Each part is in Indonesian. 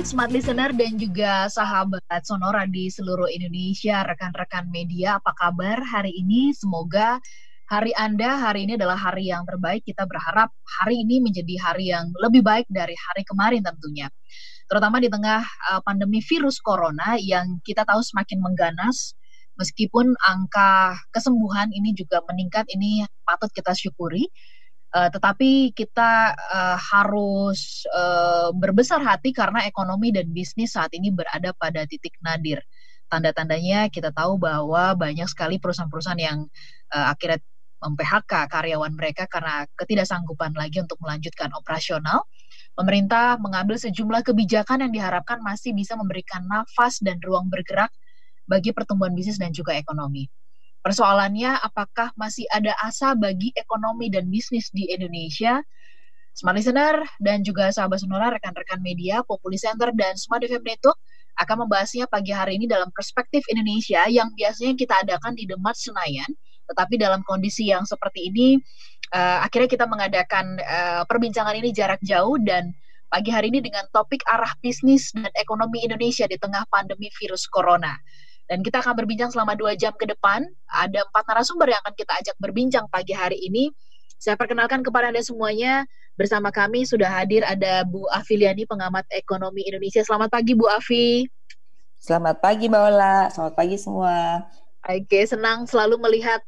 Smart Listener dan juga sahabat Sonora di seluruh Indonesia, rekan-rekan media, apa kabar hari ini? Semoga hari Anda hari ini adalah hari yang terbaik. Kita berharap hari ini menjadi hari yang lebih baik dari hari kemarin tentunya. Terutama di tengah pandemi virus corona yang kita tahu semakin mengganas, meskipun angka kesembuhan ini juga meningkat, ini patut kita syukuri. Tetapi kita harus berbesar hati karena ekonomi dan bisnis saat ini berada pada titik nadir. Tanda-tandanya kita tahu bahwa banyak sekali perusahaan-perusahaan yang akhirnya mem-PHK karyawan mereka karena ketidaksanggupan lagi untuk melanjutkan operasional. Pemerintah mengambil sejumlah kebijakan yang diharapkan masih bisa memberikan nafas dan ruang bergerak bagi pertumbuhan bisnis dan juga ekonomi. Persoalannya, apakah masih ada asa bagi ekonomi dan bisnis di Indonesia? Smart Listener dan juga sahabat Sonora, rekan-rekan media, Populi Center dan Smart FM Network akan membahasnya pagi hari ini dalam perspektif Indonesia yang biasanya kita adakan di The Mart Senayan. Tetapi dalam kondisi yang seperti ini, akhirnya kita mengadakan perbincangan ini jarak jauh dan pagi hari ini dengan topik arah bisnis dan ekonomi Indonesia di tengah pandemi virus corona. Dan kita akan berbincang selama 2 jam ke depan. Ada 4 narasumber yang akan kita ajak berbincang pagi hari ini. Saya perkenalkan kepada Anda semuanya. Bersama kami sudah hadir ada Bu Afiliani, pengamat ekonomi Indonesia. Selamat pagi Bu Afi. Selamat pagi Mbak Ola. Selamat pagi semua. Oke, senang selalu melihat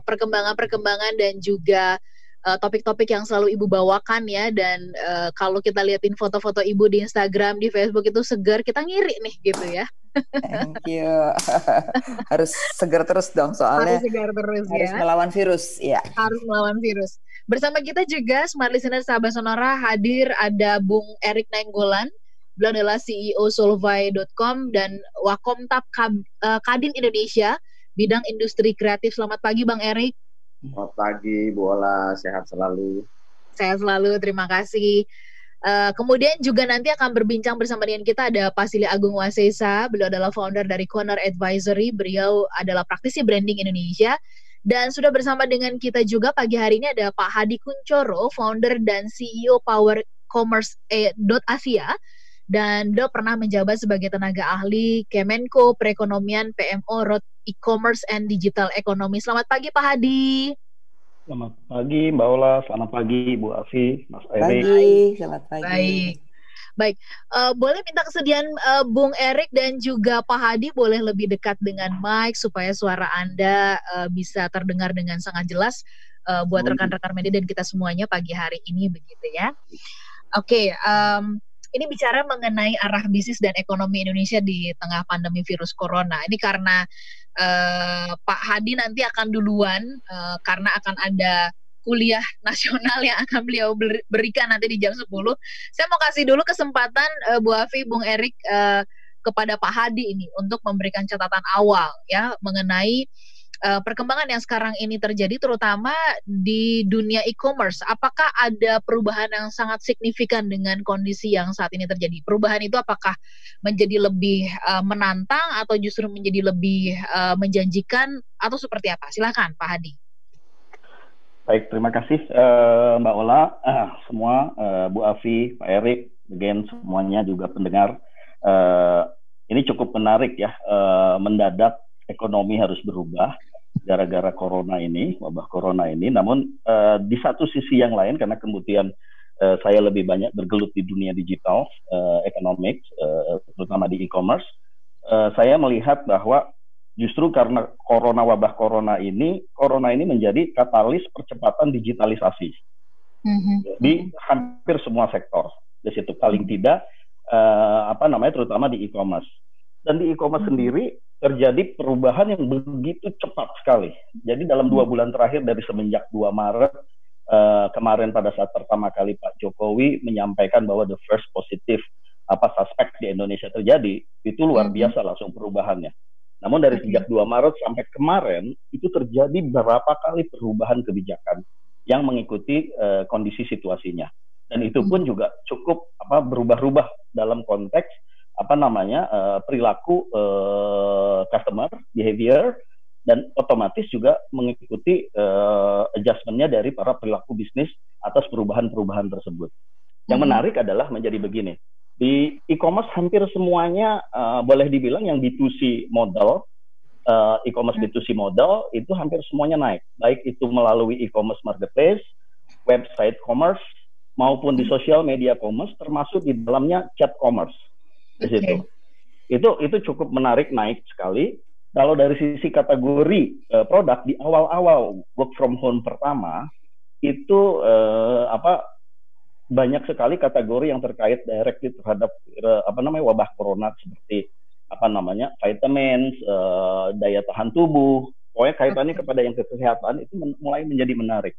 perkembangan-perkembangan dan juga topik-topik yang selalu Ibu bawakan ya. Dan kalau kita liatin foto-foto Ibu di Instagram, di Facebook itu segar, kita ngiri nih gitu ya. Thank you. Harus segar terus dong soalnya. Harus segar terus harus ya. melawan virus ya. Harus melawan virus. Bersama kita juga Smart Listener sahabat Sonora hadir ada Bung Erik Nainggolan. Beliau adalah CEO Solvay.com dan Wakomtab Kadin Indonesia bidang industri kreatif. Selamat pagi Bang Erik. Selamat pagi Bu Ola, sehat selalu. Sehat selalu, terima kasih. Kemudian juga nanti akan berbincang bersama dengan kita ada Pak Sili Agung Wasesa. Beliau adalah founder dari Corner Advisory. Beliau adalah praktisi branding Indonesia. Dan sudah bersama dengan kita juga pagi hari ini ada Pak Hadi Kuncoro, founder dan CEO Power Commerce Asia. Dan beliau pernah menjabat sebagai tenaga ahli Kemenko Perekonomian PMO Road E-Commerce and Digital Economy. Selamat pagi Pak Hadi. Selamat pagi Mbak Ola, selamat pagi Bu Afi, Mas Erik. Selamat pagi. Baik. Boleh minta kesediaan Bung Erik dan juga Pak Hadi boleh lebih dekat dengan mic supaya suara Anda bisa terdengar dengan sangat jelas buat rekan-rekan media dan kita semuanya pagi hari ini begitu ya. Oke, ini bicara mengenai arah bisnis dan ekonomi Indonesia di tengah pandemi virus corona. Ini karena Pak Hadi nanti akan duluan karena akan ada kuliah nasional yang akan beliau berikan nanti di jam 10. Saya mau kasih dulu kesempatan Bu Afi, Bung Erik kepada Pak Hadi ini untuk memberikan catatan awal ya mengenai perkembangan yang sekarang ini terjadi terutama di dunia e-commerce. Apakah ada perubahan yang sangat signifikan dengan kondisi yang saat ini terjadi? Perubahan itu apakah menjadi lebih menantang atau justru menjadi lebih menjanjikan atau seperti apa? Silakan Pak Hadi. Baik, terima kasih Mbak Ola, semua Bu Afi, Pak Erik, again semuanya juga pendengar. Ini cukup menarik ya, mendadak ekonomi harus berubah gara-gara corona ini, wabah corona ini. Namun di satu sisi yang lain, karena kemudian saya lebih banyak bergelut di dunia digital, economics, terutama di e-commerce, saya melihat bahwa justru karena wabah corona ini menjadi katalis percepatan digitalisasi di hampir semua sektor. Di situ paling tidak, terutama di e-commerce. Dan di e-commerce sendiri terjadi perubahan yang begitu cepat sekali. Jadi dalam 2 bulan terakhir dari semenjak 2 Maret kemarin pada saat pertama kali Pak Jokowi menyampaikan bahwa the first positive suspek di Indonesia terjadi, itu luar biasa langsung perubahannya. Namun dari sejak 2 Maret sampai kemarin itu terjadi beberapa kali perubahan kebijakan yang mengikuti kondisi situasinya. Dan itu pun juga cukup berubah-ubah dalam konteks perilaku customer behavior dan otomatis juga mengikuti adjustment-nya dari para perilaku bisnis atas perubahan-perubahan tersebut. Yang menarik adalah menjadi begini, Di e-commerce hampir semuanya boleh dibilang yang B2C model, e-commerce B2C model itu hampir semuanya naik. Baik itu melalui e-commerce marketplace, website commerce, maupun di social media commerce, termasuk di dalamnya chat commerce. Di situ. Itu cukup menarik, naik sekali. Kalau dari sisi kategori produk di awal-awal work from home pertama itu banyak sekali kategori yang terkait directly terhadap wabah corona, seperti vitamins, daya tahan tubuh, pokoknya kaitannya kepada yang kesehatan itu mulai menjadi menarik.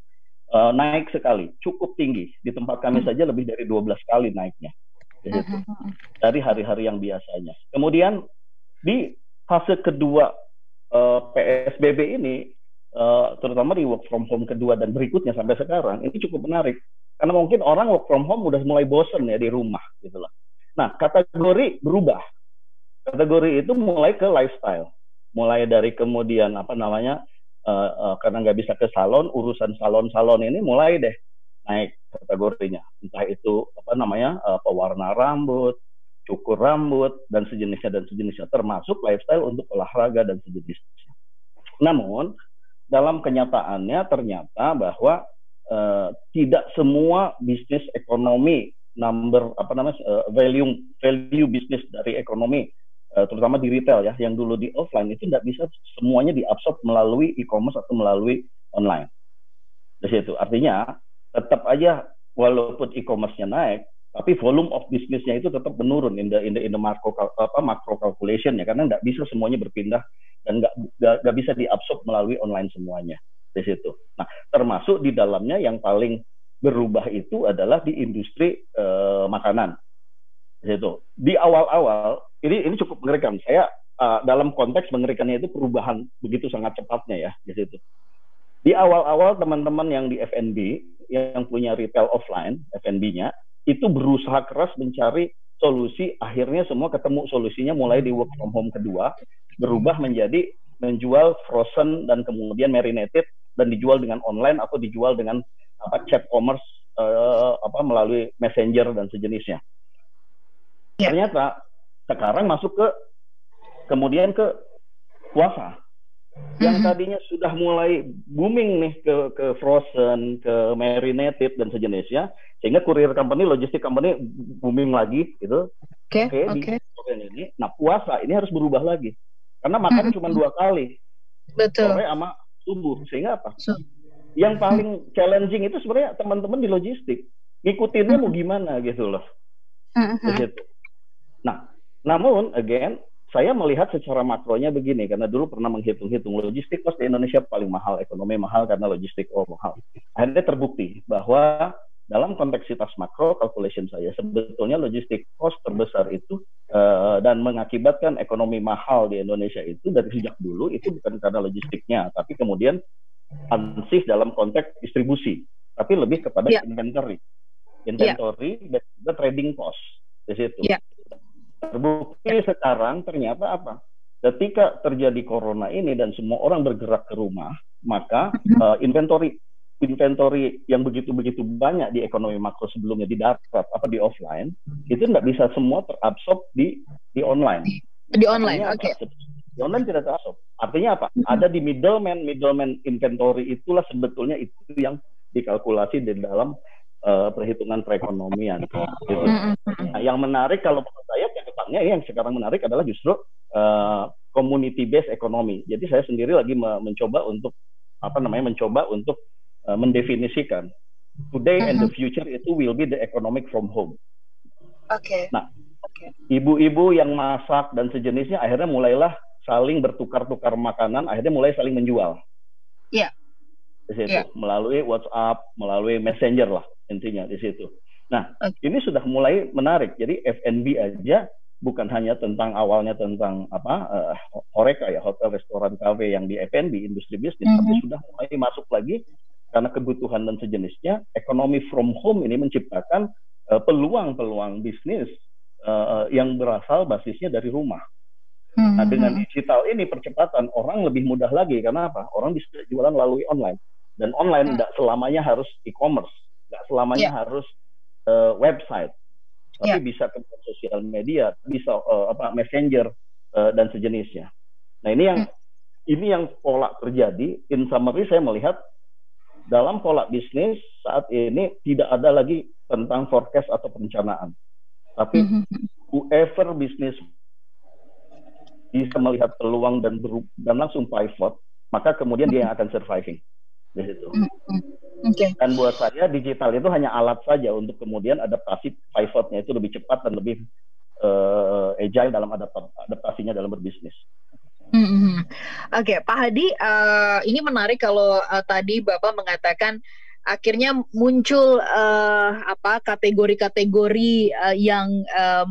Naik sekali, cukup tinggi. Di tempat kami saja lebih dari 12 kali naiknya. Gitu. Dari hari-hari yang biasanya. Kemudian di fase kedua PSBB ini, terutama di work from home kedua dan berikutnya sampai sekarang, ini cukup menarik. Karena mungkin orang work from home udah mulai bosen ya di rumah. Gitu lah. Nah, kategori berubah. Kategori itu mulai ke lifestyle. Mulai dari kemudian karena nggak bisa ke salon, urusan salon ini mulai deh naik kategorinya. Entah itu pewarna rambut, cukur rambut, dan sejenisnya, termasuk lifestyle untuk olahraga dan sejenisnya. Namun dalam kenyataannya ternyata bahwa tidak semua bisnis ekonomi value bisnis dari ekonomi, terutama di retail ya, yang dulu di offline itu tidak bisa semuanya diabsorb melalui e-commerce atau melalui online. Di situ artinya tetap aja walaupun e-commerce-nya naik, tapi volume of bisnisnya itu tetap menurun in the macro calculation ya, karena nggak bisa semuanya berpindah dan nggak bisa diabsorb melalui online semuanya di situ. Nah, termasuk di dalamnya yang paling berubah itu adalah di industri makanan. Di situ. Di awal-awal ini cukup mengerikan. Saya dalam konteks mengerikannya itu perubahan begitu sangat cepatnya ya di situ. Di awal-awal teman-teman yang di F&B yang punya retail offline F&B-nya itu berusaha keras mencari solusi, akhirnya semua ketemu solusinya mulai di work from home kedua, berubah menjadi menjual frozen dan kemudian marinated dan dijual dengan online atau dijual dengan chat commerce melalui messenger dan sejenisnya. Ternyata sekarang masuk kemudian ke puasa. Yang tadinya sudah mulai booming nih ke frozen, ke marinated dan sejenisnya, sehingga courier company, logistik company booming lagi gitu. Oke. Ini, nah puasa ini harus berubah lagi, karena makan cuma 2 kali, betul, sore sama subuh, sehingga apa? Yang paling challenging itu sebenarnya teman-teman di logistik, ngikutinnya mau gimana gitu loh. Nah, namun again saya melihat secara makronya begini, karena dulu pernah menghitung-hitung logistik cost di Indonesia paling mahal, ekonomi mahal karena logistik mahal. Akhirnya terbukti bahwa dalam kompleksitas makro calculation saya, sebetulnya logistik cost terbesar itu dan mengakibatkan ekonomi mahal di Indonesia itu dari sejak dulu itu bukan karena logistiknya, tapi kemudian ansih dalam konteks distribusi, tapi lebih kepada inventory dan juga trading cost di situ. Terbukti sekarang ternyata apa? Ketika terjadi corona ini dan semua orang bergerak ke rumah, maka inventory yang begitu banyak di ekonomi makro sebelumnya di darat di offline itu nggak bisa semua terabsorb di online. Di online, Di online tidak terabsorb. Artinya apa? Ada di middleman inventory, itulah sebetulnya itu yang dikalkulasi di dalam perhitungan perekonomian. Gitu. Nah, yang menarik kalau menurut saya catatannya yang sekarang menarik adalah justru community based economy. Jadi saya sendiri lagi mencoba untuk mendefinisikan today and the future itu will be the economic from home. Nah, ibu-ibu yang masak dan sejenisnya akhirnya mulailah saling bertukar-tukar makanan, akhirnya mulai saling menjual. Di situ melalui WhatsApp, melalui Messenger lah intinya di situ. Nah, ini sudah mulai menarik. Jadi F&B aja bukan hanya awalnya tentang horeca ya, hotel, restoran, kafe yang di F&B, industri bisnis, tapi sudah mulai masuk lagi karena kebutuhan dan sejenisnya. Ekonomi from home ini menciptakan peluang-peluang bisnis yang berasal basisnya dari rumah. Nah, dengan digital ini percepatan orang lebih mudah lagi, karena apa? Orang bisa jualan melalui online, dan online tidak selamanya harus e-commerce, nggak selamanya harus website. tapi bisa ke sosial media, bisa messenger dan sejenisnya. Nah ini yang pola terjadi. In summary saya melihat dalam pola bisnis saat ini tidak ada lagi tentang forecast atau perencanaan, tapi whoever bisnis bisa melihat peluang dan langsung pivot, maka kemudian dia yang akan surviving di situ. Dan buat saya digital itu hanya alat saja untuk kemudian adaptasi pivotnya itu lebih cepat dan lebih agile dalam adaptasinya dalam berbisnis. Oke, Pak Hadi, ini menarik kalau tadi Bapak mengatakan akhirnya muncul kategori-kategori yang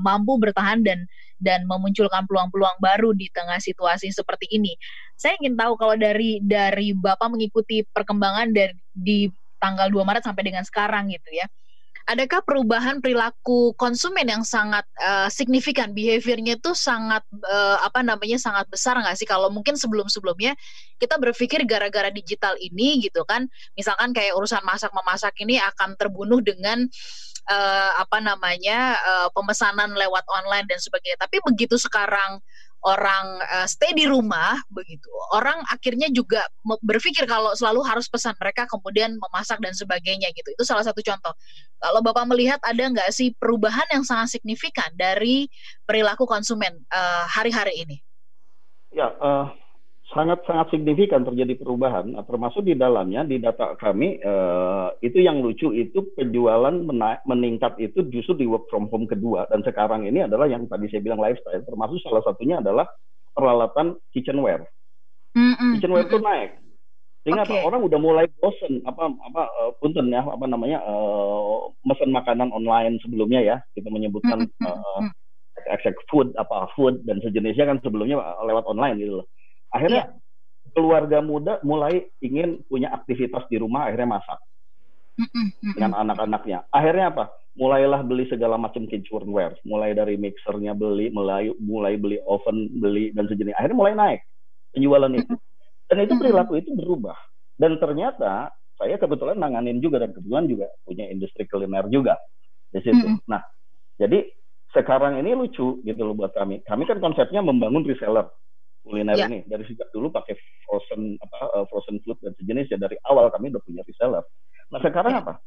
mampu bertahan dan memunculkan peluang-peluang baru di tengah situasi seperti ini. Saya ingin tahu kalau dari Bapak mengikuti perkembangan di tanggal 2 Maret sampai dengan sekarang gitu ya. Adakah perubahan perilaku konsumen yang sangat signifikan, behavior-nya itu sangat sangat besar nggak sih? Kalau mungkin sebelum-sebelumnya kita berpikir gara-gara digital ini gitu kan, misalkan kayak urusan masak-memasak ini akan terbunuh dengan pemesanan lewat online dan sebagainya. Tapi begitu sekarang orang stay di rumah begitu, orang akhirnya juga berpikir kalau selalu harus pesan, mereka kemudian memasak dan sebagainya gitu. Itu salah satu contoh. Kalau Bapak melihat ada nggak sih perubahan yang sangat signifikan dari perilaku konsumen hari-hari ini? Ya, sangat-sangat signifikan terjadi perubahan, termasuk di dalamnya di data kami itu yang lucu itu penjualan meningkat itu justru di work from home kedua, dan sekarang ini adalah yang tadi saya bilang lifestyle, termasuk salah satunya adalah peralatan kitchenware. Kitchenware itu naik, sehingga orang udah mulai bosen mesen makanan online sebelumnya ya, kita menyebutkan food dan sejenisnya kan sebelumnya lewat online gitu loh. Akhirnya keluarga muda mulai ingin punya aktivitas di rumah, akhirnya masak dengan anak-anaknya. Akhirnya apa? Mulailah beli segala macam kitchenware, mulai dari mixernya beli, mulai beli oven beli dan sejenis. Akhirnya mulai naik penjualan itu. Dan itu perilaku itu berubah. Dan ternyata saya kebetulan nanganin juga, dan kebetulan juga punya industri kuliner juga di situ. Nah, jadi sekarang ini lucu gitu loh buat kami. Kami kan konsepnya membangun reseller kuliner ini dari sejak dulu pakai frozen food dan sejenis ya, dari awal kami udah punya reseller. Nah sekarang apa?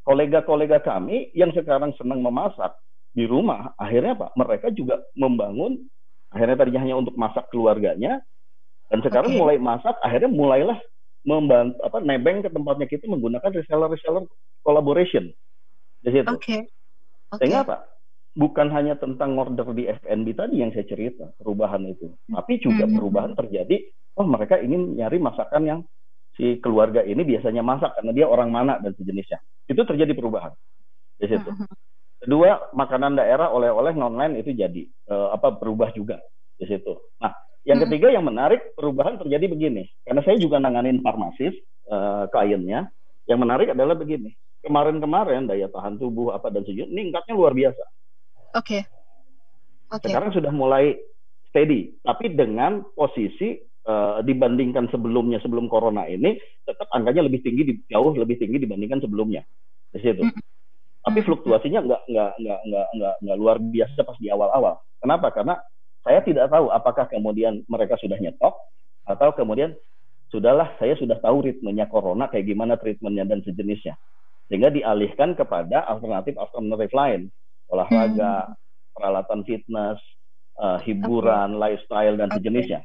Kolega-kolega kami yang sekarang senang memasak di rumah, akhirnya apa? Mereka juga membangun, akhirnya tadinya hanya untuk masak keluarganya, dan sekarang mulai masak, akhirnya mulailah membantu nebeng ke tempatnya kita menggunakan reseller collaboration di situ. Sehingga apa? Bukan hanya tentang order di F&B tadi yang saya cerita, perubahan itu, tapi juga perubahan terjadi, mereka ingin nyari masakan yang si keluarga ini biasanya masak karena dia orang mana dan sejenisnya. Itu terjadi perubahan di situ. Kedua, makanan daerah, oleh-oleh online itu jadi berubah juga di situ. Nah, yang ketiga yang menarik, perubahan terjadi begini, karena saya juga nanganin farmasis kliennya. Yang menarik adalah begini, kemarin daya tahan tubuh dan sejenis meningkatnya luar biasa. Sekarang sudah mulai steady, tapi dengan posisi dibandingkan sebelum corona ini, tetap angkanya jauh lebih tinggi dibandingkan sebelumnya di situ. Tapi fluktuasinya nggak luar biasa pas di awal-awal. Kenapa? Karena saya tidak tahu apakah kemudian mereka sudah nyetok atau kemudian saya sudah tahu ritmenya corona kayak gimana treatmentnya dan sejenisnya, sehingga dialihkan kepada alternatif lain. Olahraga, peralatan fitness, hiburan, lifestyle dan sejenisnya.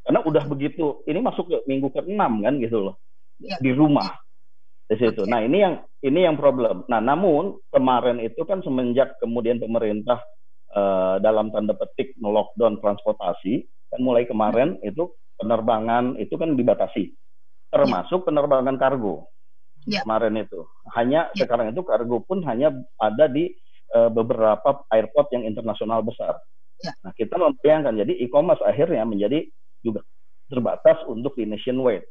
Karena udah begitu, ini masuk ke minggu ke-6 kan gitu loh, di rumah di situ. Nah ini yang problem. Nah namun kemarin itu kan semenjak kemudian pemerintah dalam tanda petik lockdown transportasi, kan mulai kemarin itu penerbangan itu kan dibatasi, termasuk penerbangan kargo. Kemarin itu hanya sekarang itu kargo pun hanya ada di beberapa airport yang internasional besar. Nah, kita membayangkan jadi e-commerce akhirnya menjadi juga terbatas untuk di nationwide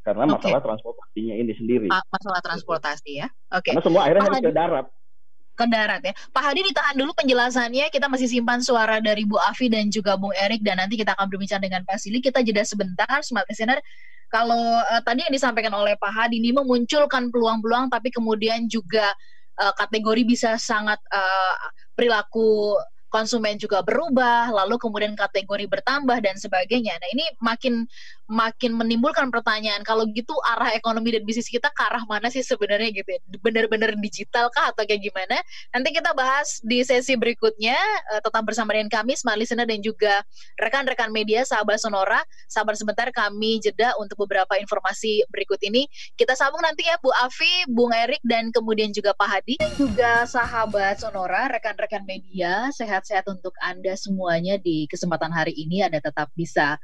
karena masalah transportasinya ini sendiri. Masalah transportasi ya. Karena semua akhirnya harus ke darat. Ke darat ya. Pak Hadi, ditahan dulu penjelasannya. Kita masih simpan suara dari Bu Afi dan juga Bung Erik, dan nanti kita akan berbincang dengan Pak Sili. Kita jeda sebentar, Smart Listener. Kalau tadi yang disampaikan oleh Pak Hadi ini memunculkan peluang-peluang, tapi kemudian juga kategori bisa sangat perilaku konsumen juga berubah, lalu kemudian kategori bertambah dan sebagainya. Nah, ini makin menimbulkan pertanyaan, kalau gitu arah ekonomi dan bisnis kita ke arah mana sih sebenarnya gitu ya? Benar-benar digital kah atau kayak gimana? Nanti kita bahas di sesi berikutnya. Tetap bersama dengan kami, smart listener dan juga rekan-rekan media, sahabat Sonora. Sabar sebentar, kami jeda untuk beberapa informasi berikut ini. Kita sambung nanti ya Bu Afi, Bung Erik, dan kemudian juga Pak Hadi. Dan juga sahabat Sonora, rekan-rekan media, sehat-sehat untuk Anda semuanya di kesempatan hari ini. Anda tetap bisa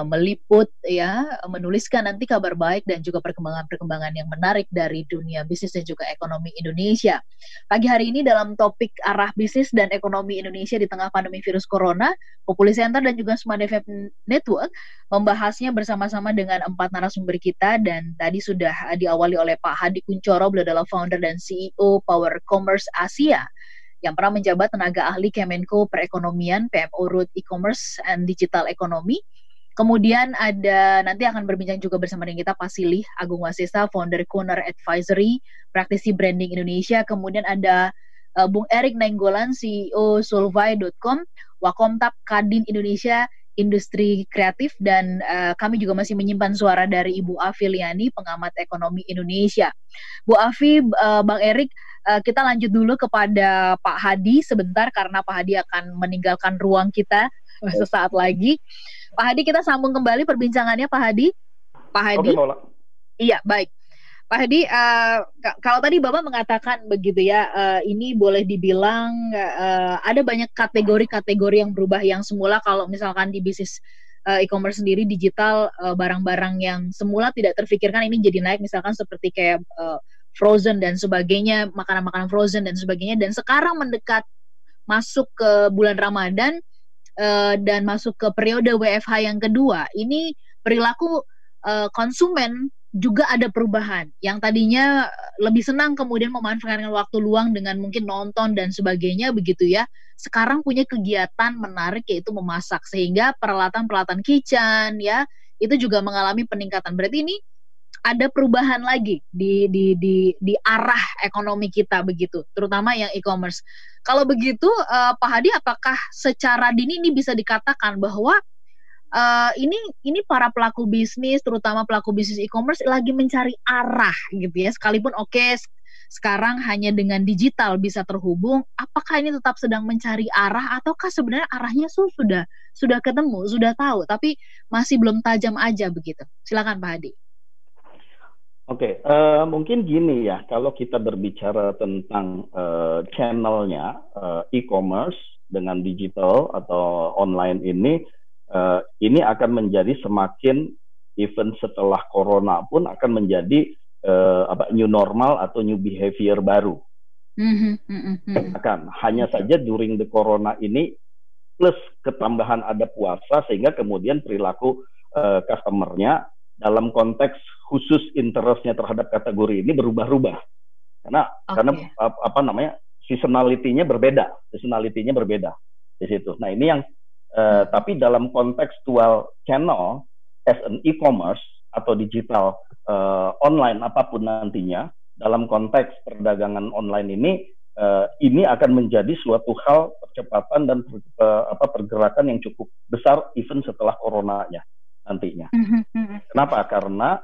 meliput ya, menuliskan nanti kabar baik dan juga perkembangan-perkembangan yang menarik dari dunia bisnis dan juga ekonomi Indonesia. Pagi hari ini dalam topik arah bisnis dan ekonomi Indonesia di tengah pandemi virus corona, Populi Center dan juga Smart FM Network membahasnya bersama-sama dengan 4 narasumber kita, dan tadi sudah diawali oleh Pak Hadi Kuncoro, beliau adalah founder dan CEO Power Commerce Asia yang pernah menjabat tenaga ahli Kemenko Perekonomian, PMO Root E-Commerce and Digital Economy. Kemudian nanti akan berbincang juga bersama dengan kita Pak Silih Agung Wasesa, founder Kuner Advisory, praktisi branding Indonesia. Kemudian ada Bung Erik Nainggolan, CEO Solvay.com, Wakomtap Kadin Indonesia, industri kreatif, dan kami juga masih menyimpan suara dari Ibu Afi Liani, pengamat ekonomi Indonesia. Bu Afi, Bang Erik, kita lanjut dulu kepada Pak Hadi sebentar karena Pak Hadi akan meninggalkan ruang kita sesaat lagi. Pak Hadi, kita sambung kembali perbincangannya Pak Hadi. Pak Hadi. Oke, iya, baik. Pak Hadi, kalau tadi Bapak mengatakan begitu ya, ini boleh dibilang ada banyak kategori-kategori yang berubah, yang semula kalau misalkan di bisnis e-commerce sendiri digital, barang-barang yang semula tidak terfikirkan ini jadi naik, misalkan seperti kayak frozen dan sebagainya, makanan-makanan frozen dan sebagainya, dan sekarang mendekat masuk ke bulan Ramadan, dan masuk ke periode WFH yang kedua, ini perilaku konsumen juga ada perubahan. Yang tadinya lebih senang kemudian memanfaatkan waktu luang dengan mungkin nonton dan sebagainya begitu ya, sekarang punya kegiatan menarik yaitu memasak, sehingga peralatan-peralatan kitchen ya itu juga mengalami peningkatan. Berarti ini ada perubahan lagi di arah ekonomi kita begitu, terutama yang e-commerce. Kalau begitu, Pak Hadi, apakah secara dini ini bisa dikatakan bahwa ini para pelaku bisnis, terutama pelaku bisnis e-commerce lagi mencari arah gitu ya, sekalipun sekarang hanya dengan digital bisa terhubung, apakah ini tetap sedang mencari arah ataukah sebenarnya arahnya sudah ketemu, sudah tahu, tapi masih belum tajam aja begitu? Silakan Pak Hadi. Oke, mungkin gini ya, kalau kita berbicara tentang channelnya e-commerce dengan digital atau online ini akan menjadi semakin, even setelah corona pun akan menjadi new normal atau new behavior baru. Hanya saja during the corona ini plus ketambahan ada puasa, sehingga kemudian perilaku customer-nya dalam konteks khusus interestnya terhadap kategori ini berubah-ubah, karena seasonality-nya berbeda di situ. Nah ini yang tapi dalam konteks dual channel as an e-commerce atau digital online apapun nantinya, dalam konteks perdagangan online ini akan menjadi suatu hal percepatan dan pergerakan yang cukup besar even setelah coronanya nantinya. Kenapa? Karena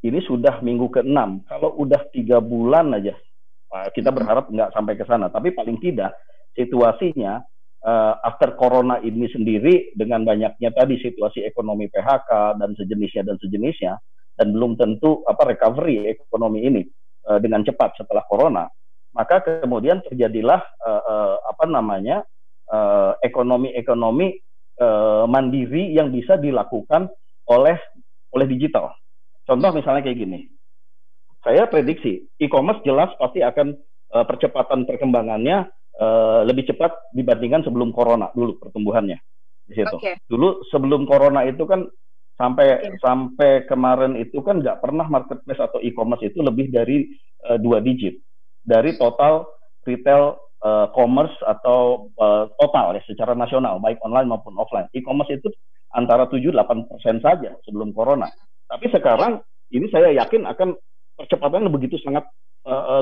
ini sudah minggu ke-6. Kalau udah 3 bulan aja, kita berharap nggak sampai ke sana. Tapi paling tidak situasinya after corona ini sendiri, dengan banyaknya tadi situasi ekonomi PHK dan sejenisnya, dan belum tentu recovery ekonomi ini dengan cepat setelah corona, maka kemudian terjadilah ekonomi mandiri yang bisa dilakukan oleh digital. Contoh misalnya kayak gini, saya prediksi e-commerce jelas pasti akan percepatan perkembangannya lebih cepat dibandingkan sebelum corona dulu pertumbuhannya di situ. Dulu sebelum corona itu kan sampai kemarin itu kan nggak pernah marketplace atau e-commerce itu lebih dari 2 digit dari total retail commerce atau total ya secara nasional, baik online maupun offline. E-commerce itu antara 7-8% saja sebelum corona. Tapi sekarang ini saya yakin akan percepatannya begitu sangat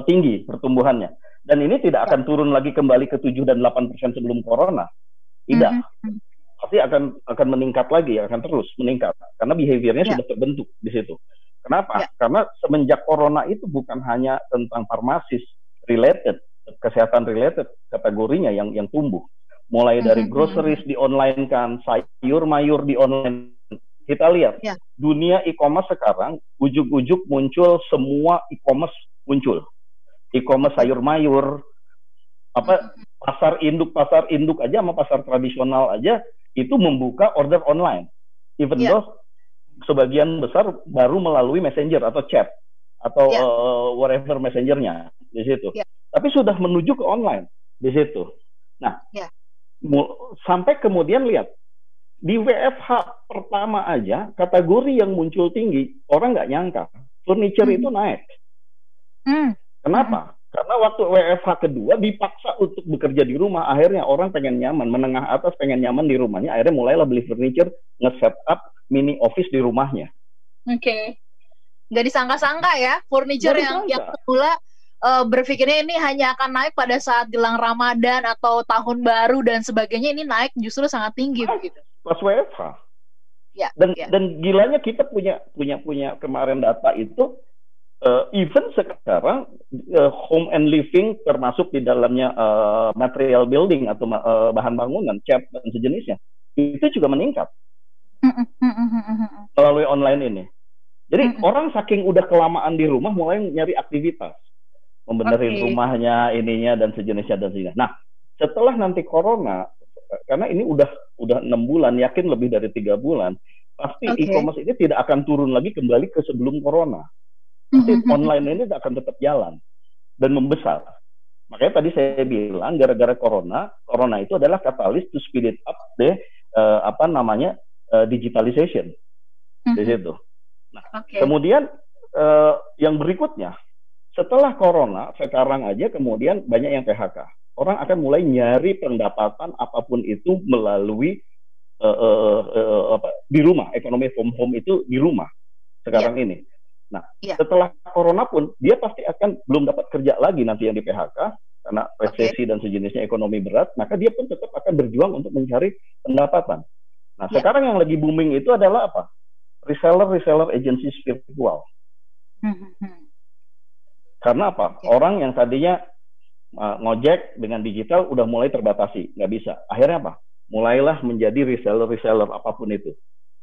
tinggi pertumbuhannya. Dan ini tidak akan turun lagi kembali ke 7 dan 8% sebelum corona. Tidak. Pasti akan meningkat lagi, akan terus meningkat. Karena behaviornya sudah terbentuk di situ. Kenapa? Karena semenjak corona itu bukan hanya tentang farmasis related, kesehatan related kategorinya yang tumbuh. Mulai dari groceries di online kan, sayur mayur di online. Kita lihat dunia e-commerce sekarang ujuk-ujuk muncul, semua e-commerce muncul. E-commerce sayur mayur, pasar induk aja sama pasar tradisional aja itu membuka order online. Even though sebagian besar baru melalui messenger atau chat atau whatever messengernya di situ. Tapi sudah menuju ke online di situ. Nah, sampai kemudian lihat di WFH pertama aja kategori yang muncul tinggi, orang nggak nyangka furniture itu naik. Kenapa? Karena waktu WFH kedua dipaksa untuk bekerja di rumah, akhirnya orang pengen nyaman, menengah atas pengen nyaman di rumahnya, akhirnya mulailah beli furniture, nge-set up mini office di rumahnya. Nggak disangka-sangka ya, furniture yang semula berpikirnya ini hanya akan naik pada saat jelang Ramadan atau tahun baru dan sebagainya, ini naik justru sangat tinggi begitu. Pas WFH. Dan gilanya kita punya kemarin data itu, even sekarang home and living termasuk di dalamnya material building atau bahan bangunan, cat dan sejenisnya, itu juga meningkat melalui online ini. Jadi orang saking udah kelamaan di rumah mulai nyari aktivitas, membenerin rumahnya, ininya dan sejenisnya. Nah, setelah nanti corona, karena ini udah 6 bulan, yakin lebih dari 3 bulan, pasti e-commerce ini tidak akan turun lagi kembali ke sebelum corona. Pasti online ini akan tetap jalan dan membesar. Makanya tadi saya bilang gara-gara corona itu adalah katalis to speed it up digitalization di situ. Nah, kemudian yang berikutnya, setelah corona sekarang aja kemudian banyak yang PHK. Orang akan mulai nyari pendapatan apapun itu melalui di rumah, ekonomi from home itu di rumah sekarang ini. Nah, setelah corona pun dia pasti akan belum dapat kerja lagi nanti yang di PHK karena resesi dan sejenisnya ekonomi berat, maka dia pun tetap akan berjuang untuk mencari pendapatan. Nah, sekarang yang lagi booming itu adalah apa? Reseller agencies virtual. Karena apa? Orang yang tadinya ngojek dengan digital udah mulai terbatasi, nggak bisa. Akhirnya apa? Mulailah menjadi reseller apapun itu.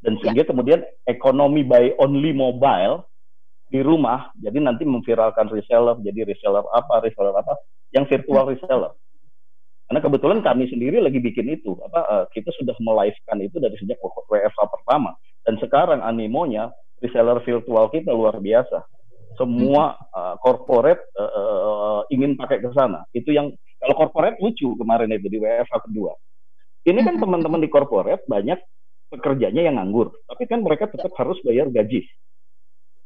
Dan sehingga kemudian ekonomi by only mobile di rumah, jadi nanti memviralkan reseller, jadi reseller apa yang virtual reseller. Karena kebetulan kami sendiri lagi bikin itu, kita sudah melive-kan itu dari sejak WFH pertama, dan sekarang animonya reseller virtual kita luar biasa. Semua corporate ingin pakai ke sana. Itu yang kalau corporate lucu kemarin itu di WFH kedua. Ini kan teman-teman di corporate banyak pekerjanya yang nganggur, tapi kan mereka tetap harus bayar gaji.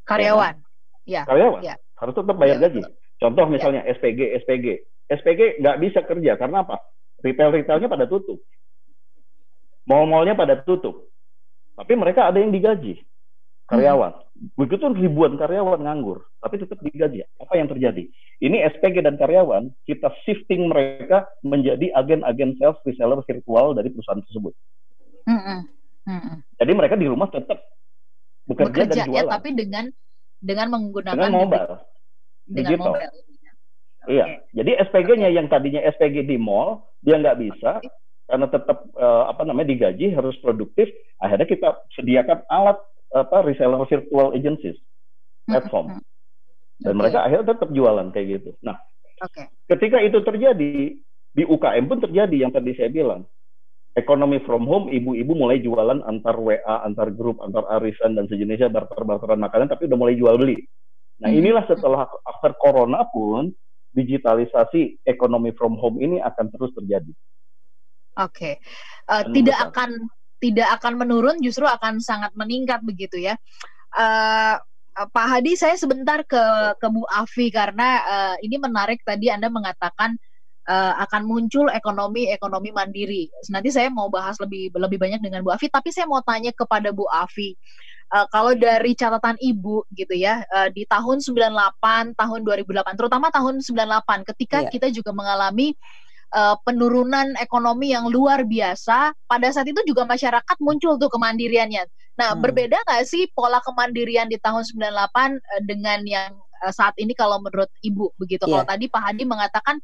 Karyawan. Karyawan harus tetap bayar gaji. Contoh misalnya SPG nggak bisa kerja karena apa? Retailnya pada tutup, mall-mallnya pada tutup, tapi mereka ada yang digaji karyawan. Begitu ribuan karyawan nganggur, tapi tetap digaji. Apa yang terjadi? Ini SPG dan karyawan kita shifting mereka menjadi agen-agen sales reseller virtual dari perusahaan tersebut. Jadi mereka di rumah tetap bekerja dan jualan. Tapi dengan menggunakan mobile, digital. Iya, jadi SPG-nya yang tadinya SPG di mall dia nggak bisa karena tetap digaji harus produktif. Akhirnya kita sediakan alat reseller virtual agencies platform dan mereka akhirnya tetap jualan kayak gitu. Nah, ketika itu terjadi di UKM pun terjadi yang tadi saya bilang. Ekonomi from home, ibu-ibu mulai jualan antar WA, antar grup, antar arisan dan sejenisnya, barter-barteran makanan, tapi udah mulai jual beli. Nah, inilah setelah after corona pun digitalisasi ekonomi from home ini akan terus terjadi. Tidak akan menurun, justru akan sangat meningkat begitu ya. Pak Hadi, saya sebentar ke Bu Afi karena ini menarik tadi Anda mengatakan akan muncul ekonomi mandiri. Nanti saya mau bahas lebih banyak dengan Bu Afi, tapi saya mau tanya kepada Bu Afi. kalau dari catatan Ibu gitu ya, di tahun 98, tahun 2008, terutama tahun 98 ketika kita juga mengalami penurunan ekonomi yang luar biasa, pada saat itu juga masyarakat muncul tuh kemandiriannya. Nah, berbeda nggak sih pola kemandirian di tahun 98 dengan yang saat ini kalau menurut Ibu begitu? Kalau tadi Pak Hadi mengatakan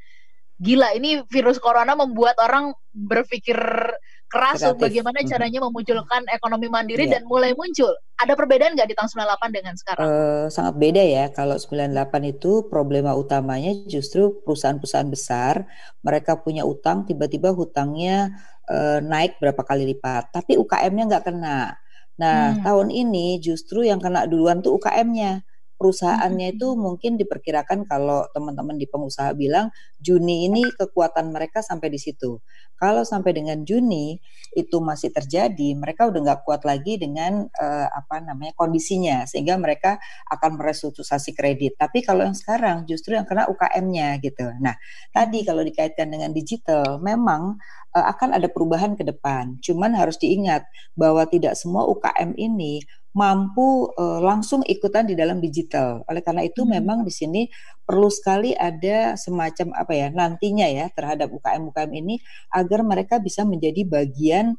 gila, ini virus corona membuat orang berpikir keras bagaimana caranya memunculkan ekonomi mandiri dan mulai muncul. Ada perbedaan nggak di tahun 98 dengan sekarang? Sangat beda ya. Kalau 98 itu problema utamanya justru perusahaan-perusahaan besar, mereka punya utang, tiba-tiba hutangnya naik berapa kali lipat, tapi UKM-nya nggak kena. Nah, tahun ini justru yang kena duluan tuh UKM-nya. Perusahaannya itu mungkin diperkirakan kalau teman-teman di pengusaha bilang Juni ini kekuatan mereka sampai di situ. Kalau sampai dengan Juni itu masih terjadi, mereka udah nggak kuat lagi dengan kondisinya, sehingga mereka akan merestrukturisasi kredit. Tapi kalau yang sekarang justru yang kena UKM-nya gitu. Nah, tadi kalau dikaitkan dengan digital, memang akan ada perubahan ke depan. Cuman harus diingat bahwa tidak semua UKM ini mampu langsung ikutan di dalam digital. Oleh karena itu memang di sini perlu sekali ada semacam nantinya ya terhadap UKM-UKM ini agar mereka bisa menjadi bagian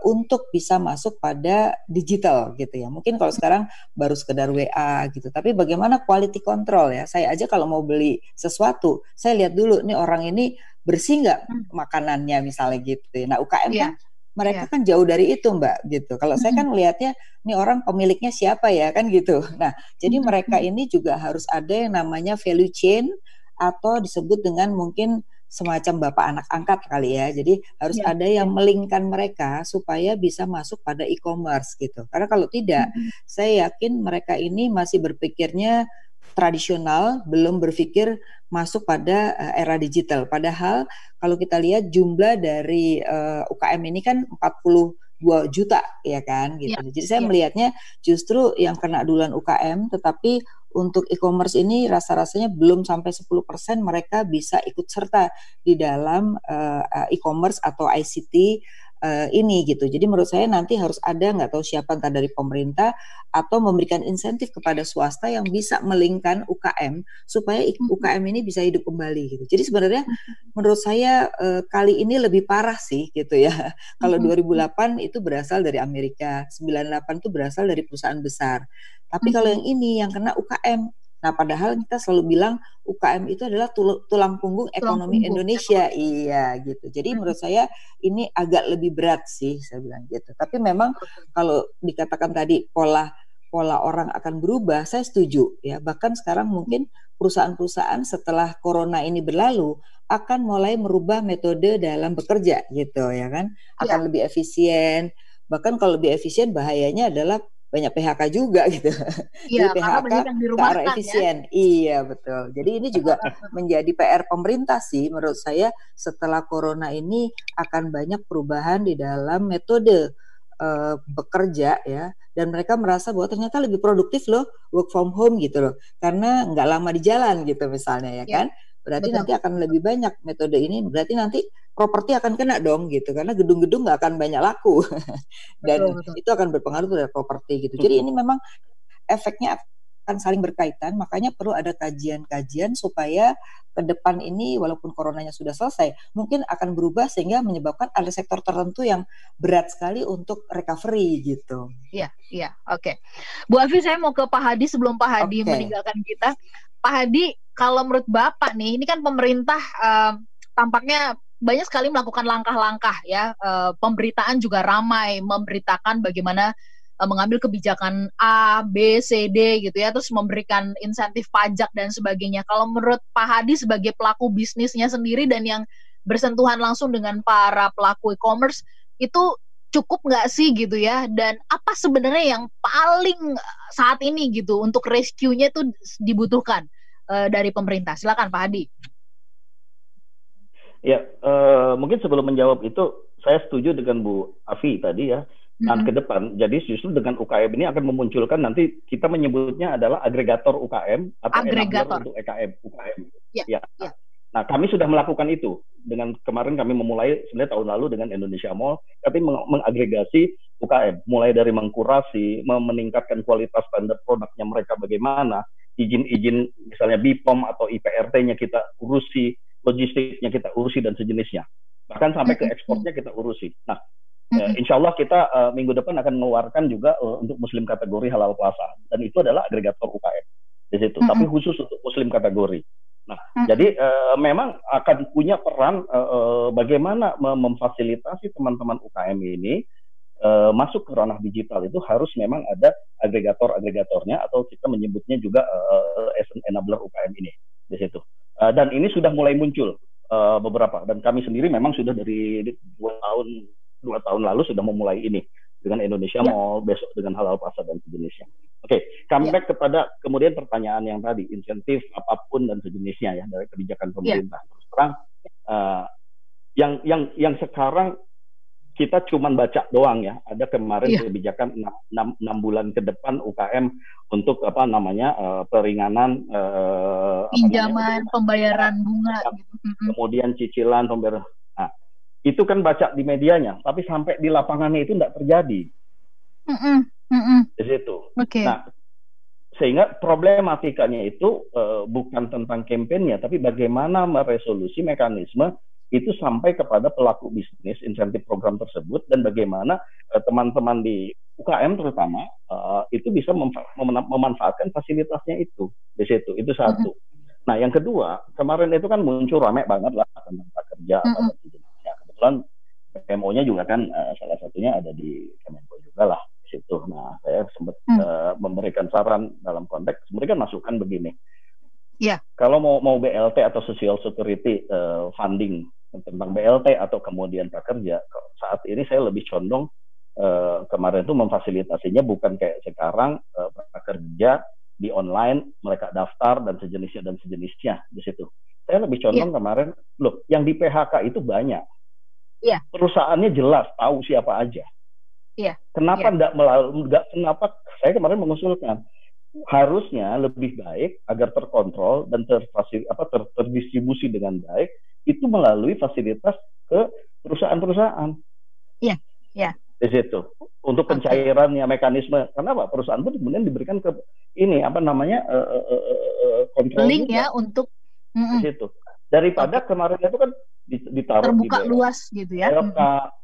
untuk bisa masuk pada digital gitu ya. Mungkin kalau sekarang baru sekedar WA gitu. Tapi bagaimana quality control ya? Saya aja kalau mau beli sesuatu, saya lihat dulu nih orang ini bersih nggak makanannya misalnya gitu. Nah UKM kan mereka kan jauh dari itu Mbak gitu. Kalau saya kan melihatnya nih orang pemiliknya siapa ya kan gitu. Nah jadi mereka ini juga harus ada yang namanya value chain atau disebut dengan mungkin semacam bapak anak angkat kali ya. Jadi harus ada yang melingkan mereka supaya bisa masuk pada e-commerce gitu. Karena kalau tidak, saya yakin mereka ini masih berpikirnya tradisional, belum berpikir masuk pada era digital. Padahal kalau kita lihat jumlah dari UKM ini kan 42 juta ya kan gitu. Jadi saya melihatnya justru yang kena duluan UKM, tetapi untuk e-commerce ini rasa-rasanya belum sampai 10% mereka bisa ikut serta di dalam e-commerce atau ICT ini gitu. Jadi menurut saya nanti harus ada, nggak tahu siapa, entah dari pemerintah atau memberikan insentif kepada swasta yang bisa melingkan UKM supaya UKM ini bisa hidup kembali gitu. Jadi sebenarnya menurut saya kali ini lebih parah sih gitu ya. Kalau 2008 itu berasal dari Amerika, 98 itu berasal dari perusahaan besar. Tapi kalau yang ini yang kena UKM. Nah, padahal kita selalu bilang UKM itu adalah tulang punggung ekonomi Indonesia. Iya, gitu. Jadi menurut saya ini agak lebih berat sih, saya bilang gitu. Tapi memang kalau dikatakan tadi pola orang akan berubah, saya setuju ya. Bahkan sekarang mungkin perusahaan-perusahaan setelah corona ini berlalu akan mulai merubah metode dalam bekerja gitu ya kan. Akan lebih efisien. Bahkan kalau lebih efisien bahayanya adalah banyak PHK juga gitu. Iya, jadi PHK ke arah efisien. Ya? Iya, betul. Jadi ini juga menjadi PR pemerintah sih menurut saya setelah corona ini akan banyak perubahan di dalam metode bekerja ya. Dan mereka merasa bahwa ternyata lebih produktif loh work from home gitu loh. Karena nggak lama di jalan gitu misalnya ya kan. Berarti nanti akan lebih banyak metode ini. Berarti nanti properti akan kena dong gitu. Karena gedung-gedung nggak akan banyak laku. Dan itu akan berpengaruh terhadap properti gitu. Jadi ini memang efeknya akan saling berkaitan. Makanya perlu ada kajian-kajian supaya ke depan ini walaupun coronanya sudah selesai, mungkin akan berubah sehingga menyebabkan ada sektor tertentu yang berat sekali untuk recovery gitu. Iya, oke. Bu Afi, saya mau ke Pak Hadi sebelum Pak Hadi meninggalkan kita. Pak Hadi, kalau menurut Bapak nih, ini kan pemerintah tampaknya banyak sekali melakukan langkah-langkah ya. Pemberitaan juga ramai memberitakan bagaimana mengambil kebijakan A, B, C, D gitu ya, terus memberikan insentif pajak dan sebagainya. Kalau menurut Pak Hadi sebagai pelaku bisnisnya sendiri dan yang bersentuhan langsung dengan para pelaku e-commerce, itu cukup nggak sih gitu ya? Dan apa sebenarnya yang paling saat ini gitu untuk rescue-nya itu dibutuhkan dari pemerintah? Silakan Pak Hadi. Ya, mungkin sebelum menjawab itu, saya setuju dengan Bu Afi tadi ya. Nah, ke depan, jadi justru dengan UKM ini akan memunculkan nanti kita menyebutnya adalah agregator UKM atau enabler untuk UKM. Ya. Nah, kami sudah melakukan itu. Dengan kemarin kami memulai sebenarnya tahun lalu dengan Indonesia Mall, tapi mengagregasi UKM, mulai dari mengkurasi, meningkatkan kualitas standar produknya mereka bagaimana, izin-izin misalnya BPOM atau IPRT-nya kita urusi, logistiknya kita urusi dan sejenisnya. Bahkan sampai ke ekspornya kita urusi. Nah, insya Allah kita minggu depan akan mengeluarkan juga untuk Muslim kategori halal plaza, dan itu adalah agregator UKM di situ, tapi khusus untuk Muslim kategori. Nah, jadi memang akan punya peran bagaimana memfasilitasi teman-teman UKM ini masuk ke ranah digital. Itu harus memang ada agregator-agregatornya, atau kita menyebutnya juga as an enabler UKM ini di situ. Dan ini sudah mulai muncul beberapa, dan kami sendiri memang sudah dari 2 tahun lalu sudah memulai ini dengan Indonesia Mall, besok dengan halal plaza dan sejenisnya. Oke, comeback kepada kemudian pertanyaan yang tadi, insentif apapun dan sejenisnya ya dari kebijakan pemerintah. Terus terang yang sekarang kita cuma baca doang ya. Ada kemarin kebijakan 6 bulan ke depan UKM untuk peringanan pinjaman, pembayaran bunga gitu. Kemudian cicilan, pembayaran. Nah, itu kan baca di medianya, tapi sampai di lapangannya itu tidak terjadi. Di situ. Nah, sehingga problematikanya itu bukan tentang kampanyenya, tapi bagaimana meresolusi mekanisme itu sampai kepada pelaku bisnis insentif program tersebut, dan bagaimana teman-teman di UKM terutama itu bisa memanfaatkan fasilitasnya itu di situ. Itu satu. Nah, yang kedua, kemarin itu kan muncul rame banget lah tentang prakerja. Kebetulan PMO-nya juga kan salah satunya ada di Kemenko juga lah di situ. Nah, saya sempat memberikan saran dalam konteks, memberikan masukan begini. Kalau mau BLT atau Social Security funding tentang BLT atau kemudian prakerja, saat ini saya lebih condong kemarin itu memfasilitasinya bukan kayak sekarang prakerja di online, mereka daftar dan sejenisnya di situ. Saya lebih condong kemarin, loh, yang di PHK itu banyak. Perusahaannya jelas, tahu siapa aja. Kenapa kenapa saya kemarin mengusulkan harusnya lebih baik agar terkontrol dan terdistribusi dengan baik itu melalui fasilitas ke perusahaan-perusahaan. Di situ untuk pencairannya mekanisme. Kenapa perusahaan itu kemudian diberikan ke ini kontrol link juga, ya untuk di situ. Daripada kemarin itu kan ditaruh terbuka di luas gitu ya.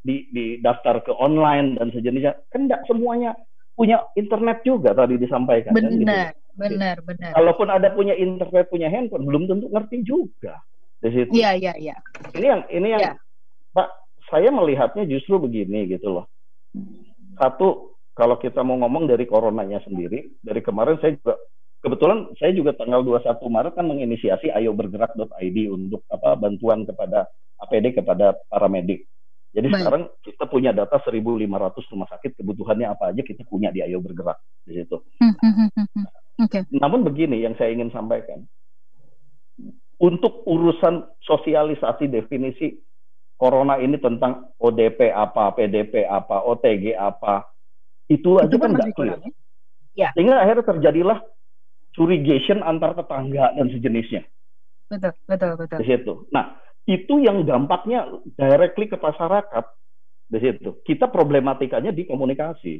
Di daftar ke online dan sejenisnya. Kan enggak semuanya punya internet juga tadi disampaikan. Benar, kan, gitu. benar. Kalaupun ada punya internet, punya handphone, belum tentu ngerti juga di situ. Iya. Ini yang Pak, saya melihatnya justru begini gitu loh. Satu, kalau kita mau ngomong dari coronanya sendiri, dari kemarin kebetulan saya juga tanggal 21 Maret kan menginisiasi ayobergerak.id untuk bantuan kepada APD kepada para medik. Jadi sekarang kita punya data 1.500 rumah sakit, kebutuhannya apa aja kita punya di Ayo Bergerak di situ. Namun begini yang saya ingin sampaikan, untuk urusan sosialisasi definisi corona ini tentang ODP apa, PDP apa, OTG apa, itu aja kan nggak clear. Sehingga akhirnya terjadilah curigation antar tetangga dan sejenisnya. Betul. Di situ. Nah, itu yang dampaknya directly ke masyarakat di situ. Kita problematikanya di komunikasi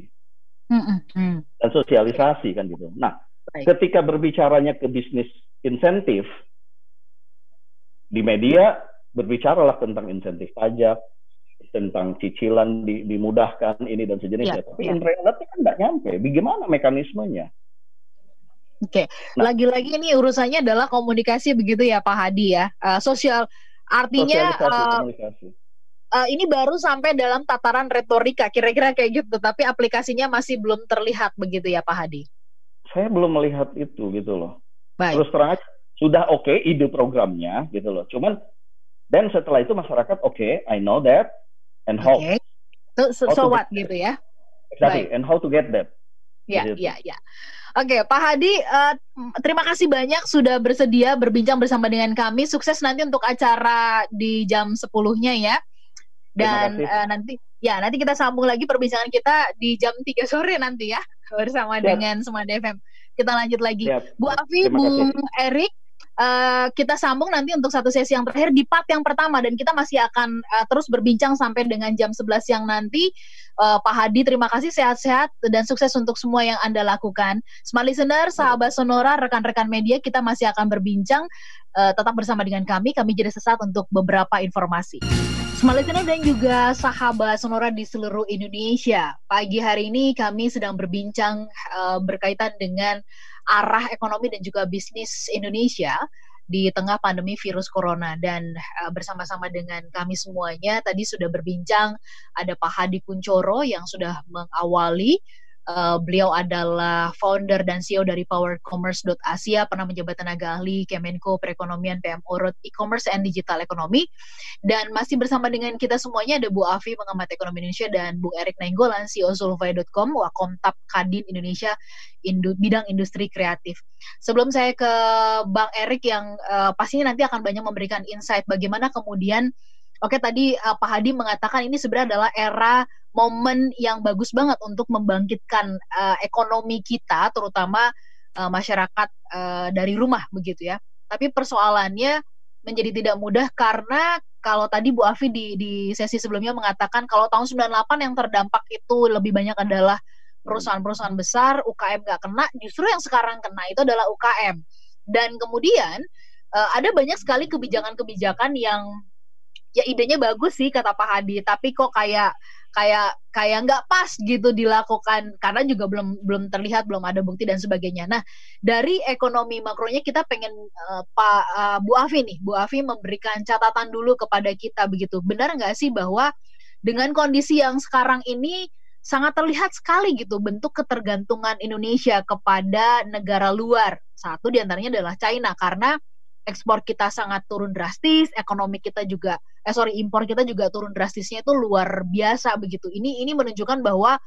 dan sosialisasi kan gitu. Nah, ketika berbicaranya ke bisnis insentif di media, berbicaralah tentang insentif pajak, tentang cicilan dimudahkan ini dan sejenisnya. Tapi in reality kan nggak nyampe. Bagaimana mekanismenya? Lagi-lagi ini urusannya adalah komunikasi begitu ya Pak Hadi ya. Artinya ini baru sampai dalam tataran retorika, kira-kira kayak gitu, tapi aplikasinya masih belum terlihat begitu ya Pak Hadi? Saya belum melihat itu gitu loh. Terus terang aja, sudah oke ide programnya gitu loh. Cuman, dan setelah itu masyarakat I know that, and how. So what gitu ya? Exactly, and how to get that. Ya. Oke, Pak Hadi, terima kasih banyak sudah bersedia berbincang bersama dengan kami. Sukses nanti untuk acara di jam 10-nya ya. Dan nanti kita sambung lagi perbincangan kita di jam 3 sore nanti ya, bersama dengan Semada FM. Kita lanjut lagi. Bu Afi, Bu Erik, kita sambung nanti untuk satu sesi yang terakhir di part yang pertama, dan kita masih akan terus berbincang sampai dengan jam 11 siang nanti. Pak Hadi, terima kasih, sehat-sehat dan sukses untuk semua yang Anda lakukan. Smart Listener, sahabat Sonora, rekan-rekan media, kita masih akan berbincang. Tetap bersama dengan kami jeda sesaat untuk beberapa informasi. Smart Listener dan juga sahabat Sonora di seluruh Indonesia, pagi hari ini kami sedang berbincang berkaitan dengan arah ekonomi dan juga bisnis Indonesia di tengah pandemi virus corona. Dan bersama-sama dengan kami semuanya tadi sudah berbincang, ada Pak Hadi Kunchoro yang sudah mengawali. Beliau adalah founder dan CEO dari powercommerce.asia, pernah menjabat tenaga ahli Kemenko Perekonomian, PMO Road E-commerce and Digital Economy. Dan masih bersama dengan kita semuanya ada Bu Afi, pengamat ekonomi Indonesia, dan Bung Erik Nainggolan, CEO Zulfy.com, Wakomtap Kadin Indonesia, bidang industri kreatif. Sebelum saya ke Bang Erik yang pastinya nanti akan banyak memberikan insight bagaimana kemudian, oke, tadi Pak Hadi mengatakan ini sebenarnya adalah era momen yang bagus banget untuk membangkitkan ekonomi kita, terutama masyarakat dari rumah begitu ya. Tapi persoalannya menjadi tidak mudah karena kalau tadi Bu Afi di sesi sebelumnya mengatakan kalau tahun 98 yang terdampak itu lebih banyak adalah perusahaan-perusahaan besar, UKM nggak kena, justru yang sekarang kena itu adalah UKM. Dan kemudian ada banyak sekali kebijakan-kebijakan yang ya idenya bagus sih kata Pak Hadi, tapi kok kayak nggak pas gitu dilakukan karena juga belum terlihat, belum ada bukti dan sebagainya. Nah, dari ekonomi makronya kita pengen Bu Afi memberikan catatan dulu kepada kita begitu. Benar nggak sih bahwa dengan kondisi yang sekarang ini sangat terlihat sekali gitu bentuk ketergantungan Indonesia kepada negara luar. Satu diantaranya adalah China, karena ekspor kita sangat turun drastis, ekonomi kita juga, impor kita juga turun drastisnya itu luar biasa begitu. Ini menunjukkan bahwa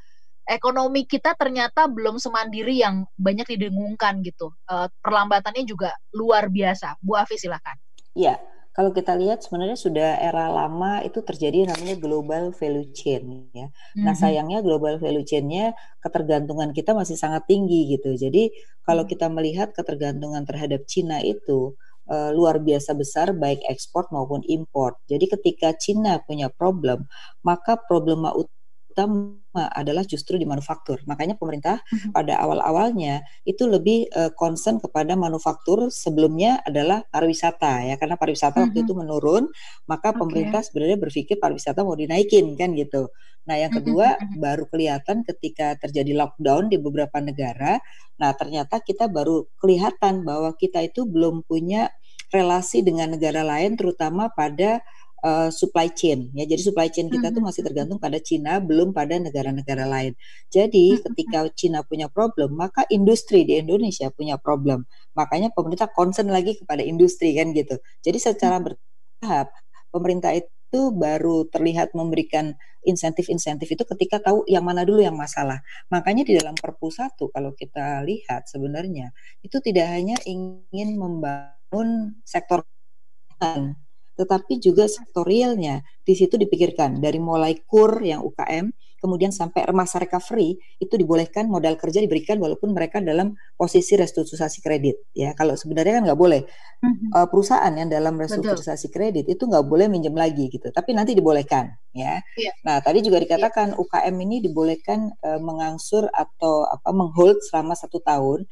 ekonomi kita ternyata belum semandiri yang banyak didengungkan gitu. Perlambatannya juga luar biasa. Bu Afi silakan. Iya, kalau kita lihat sebenarnya sudah era lama itu terjadi namanya global value chain ya. Nah, sayangnya global value chain-nya ketergantungan kita masih sangat tinggi gitu. Jadi kalau kita melihat ketergantungan terhadap Cina itu luar biasa besar, baik ekspor maupun impor. Jadi ketika Cina punya problem, maka problema utama adalah justru di manufaktur. Makanya pemerintah pada awal-awalnya itu lebih concern kepada manufaktur, sebelumnya adalah pariwisata ya, karena pariwisata waktu itu menurun, maka pemerintah sebenarnya berpikir pariwisata mau dinaikin kan gitu. Nah, yang kedua baru kelihatan ketika terjadi lockdown di beberapa negara. Nah, ternyata kita baru kelihatan bahwa kita itu belum punya relasi dengan negara lain, terutama pada supply chain ya. Jadi supply chain kita tuh masih tergantung pada Cina, belum pada negara-negara lain. Jadi ketika Cina punya problem, maka industri di Indonesia punya problem. Makanya pemerintah concern lagi kepada industri kan gitu. Jadi secara bertahap pemerintah itu baru terlihat memberikan insentif-insentif itu ketika tahu yang mana dulu yang masalah. Makanya di dalam Perpu 1 kalau kita lihat sebenarnya itu tidak hanya ingin membangun sektor tetapi juga sektorialnya di situ dipikirkan dari mulai KUR yang UKM, kemudian sampai masa recovery itu dibolehkan modal kerja diberikan walaupun mereka dalam posisi restrukturisasi kredit ya. Kalau sebenarnya kan nggak boleh perusahaan yang dalam restrukturisasi kredit itu nggak boleh minjem lagi gitu, tapi nanti dibolehkan ya. Nah, tadi juga dikatakan UKM ini dibolehkan mengangsur atau menghold selama 1 tahun.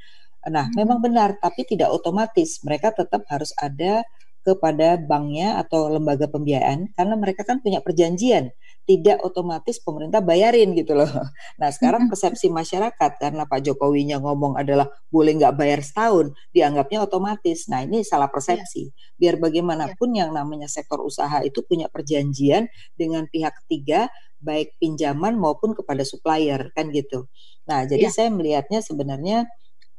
Nah, memang benar, tapi tidak otomatis mereka tetap harus ada kepada banknya atau lembaga pembiayaan karena mereka kan punya perjanjian, tidak otomatis pemerintah bayarin gitu loh. Nah, sekarang persepsi masyarakat karena Pak Jokowinya ngomong adalah boleh nggak bayar setahun, dianggapnya otomatis. Nah, ini salah persepsi. Biar bagaimanapun yang namanya sektor usaha itu punya perjanjian dengan pihak ketiga, baik pinjaman maupun kepada supplier kan gitu. Nah, jadi saya melihatnya sebenarnya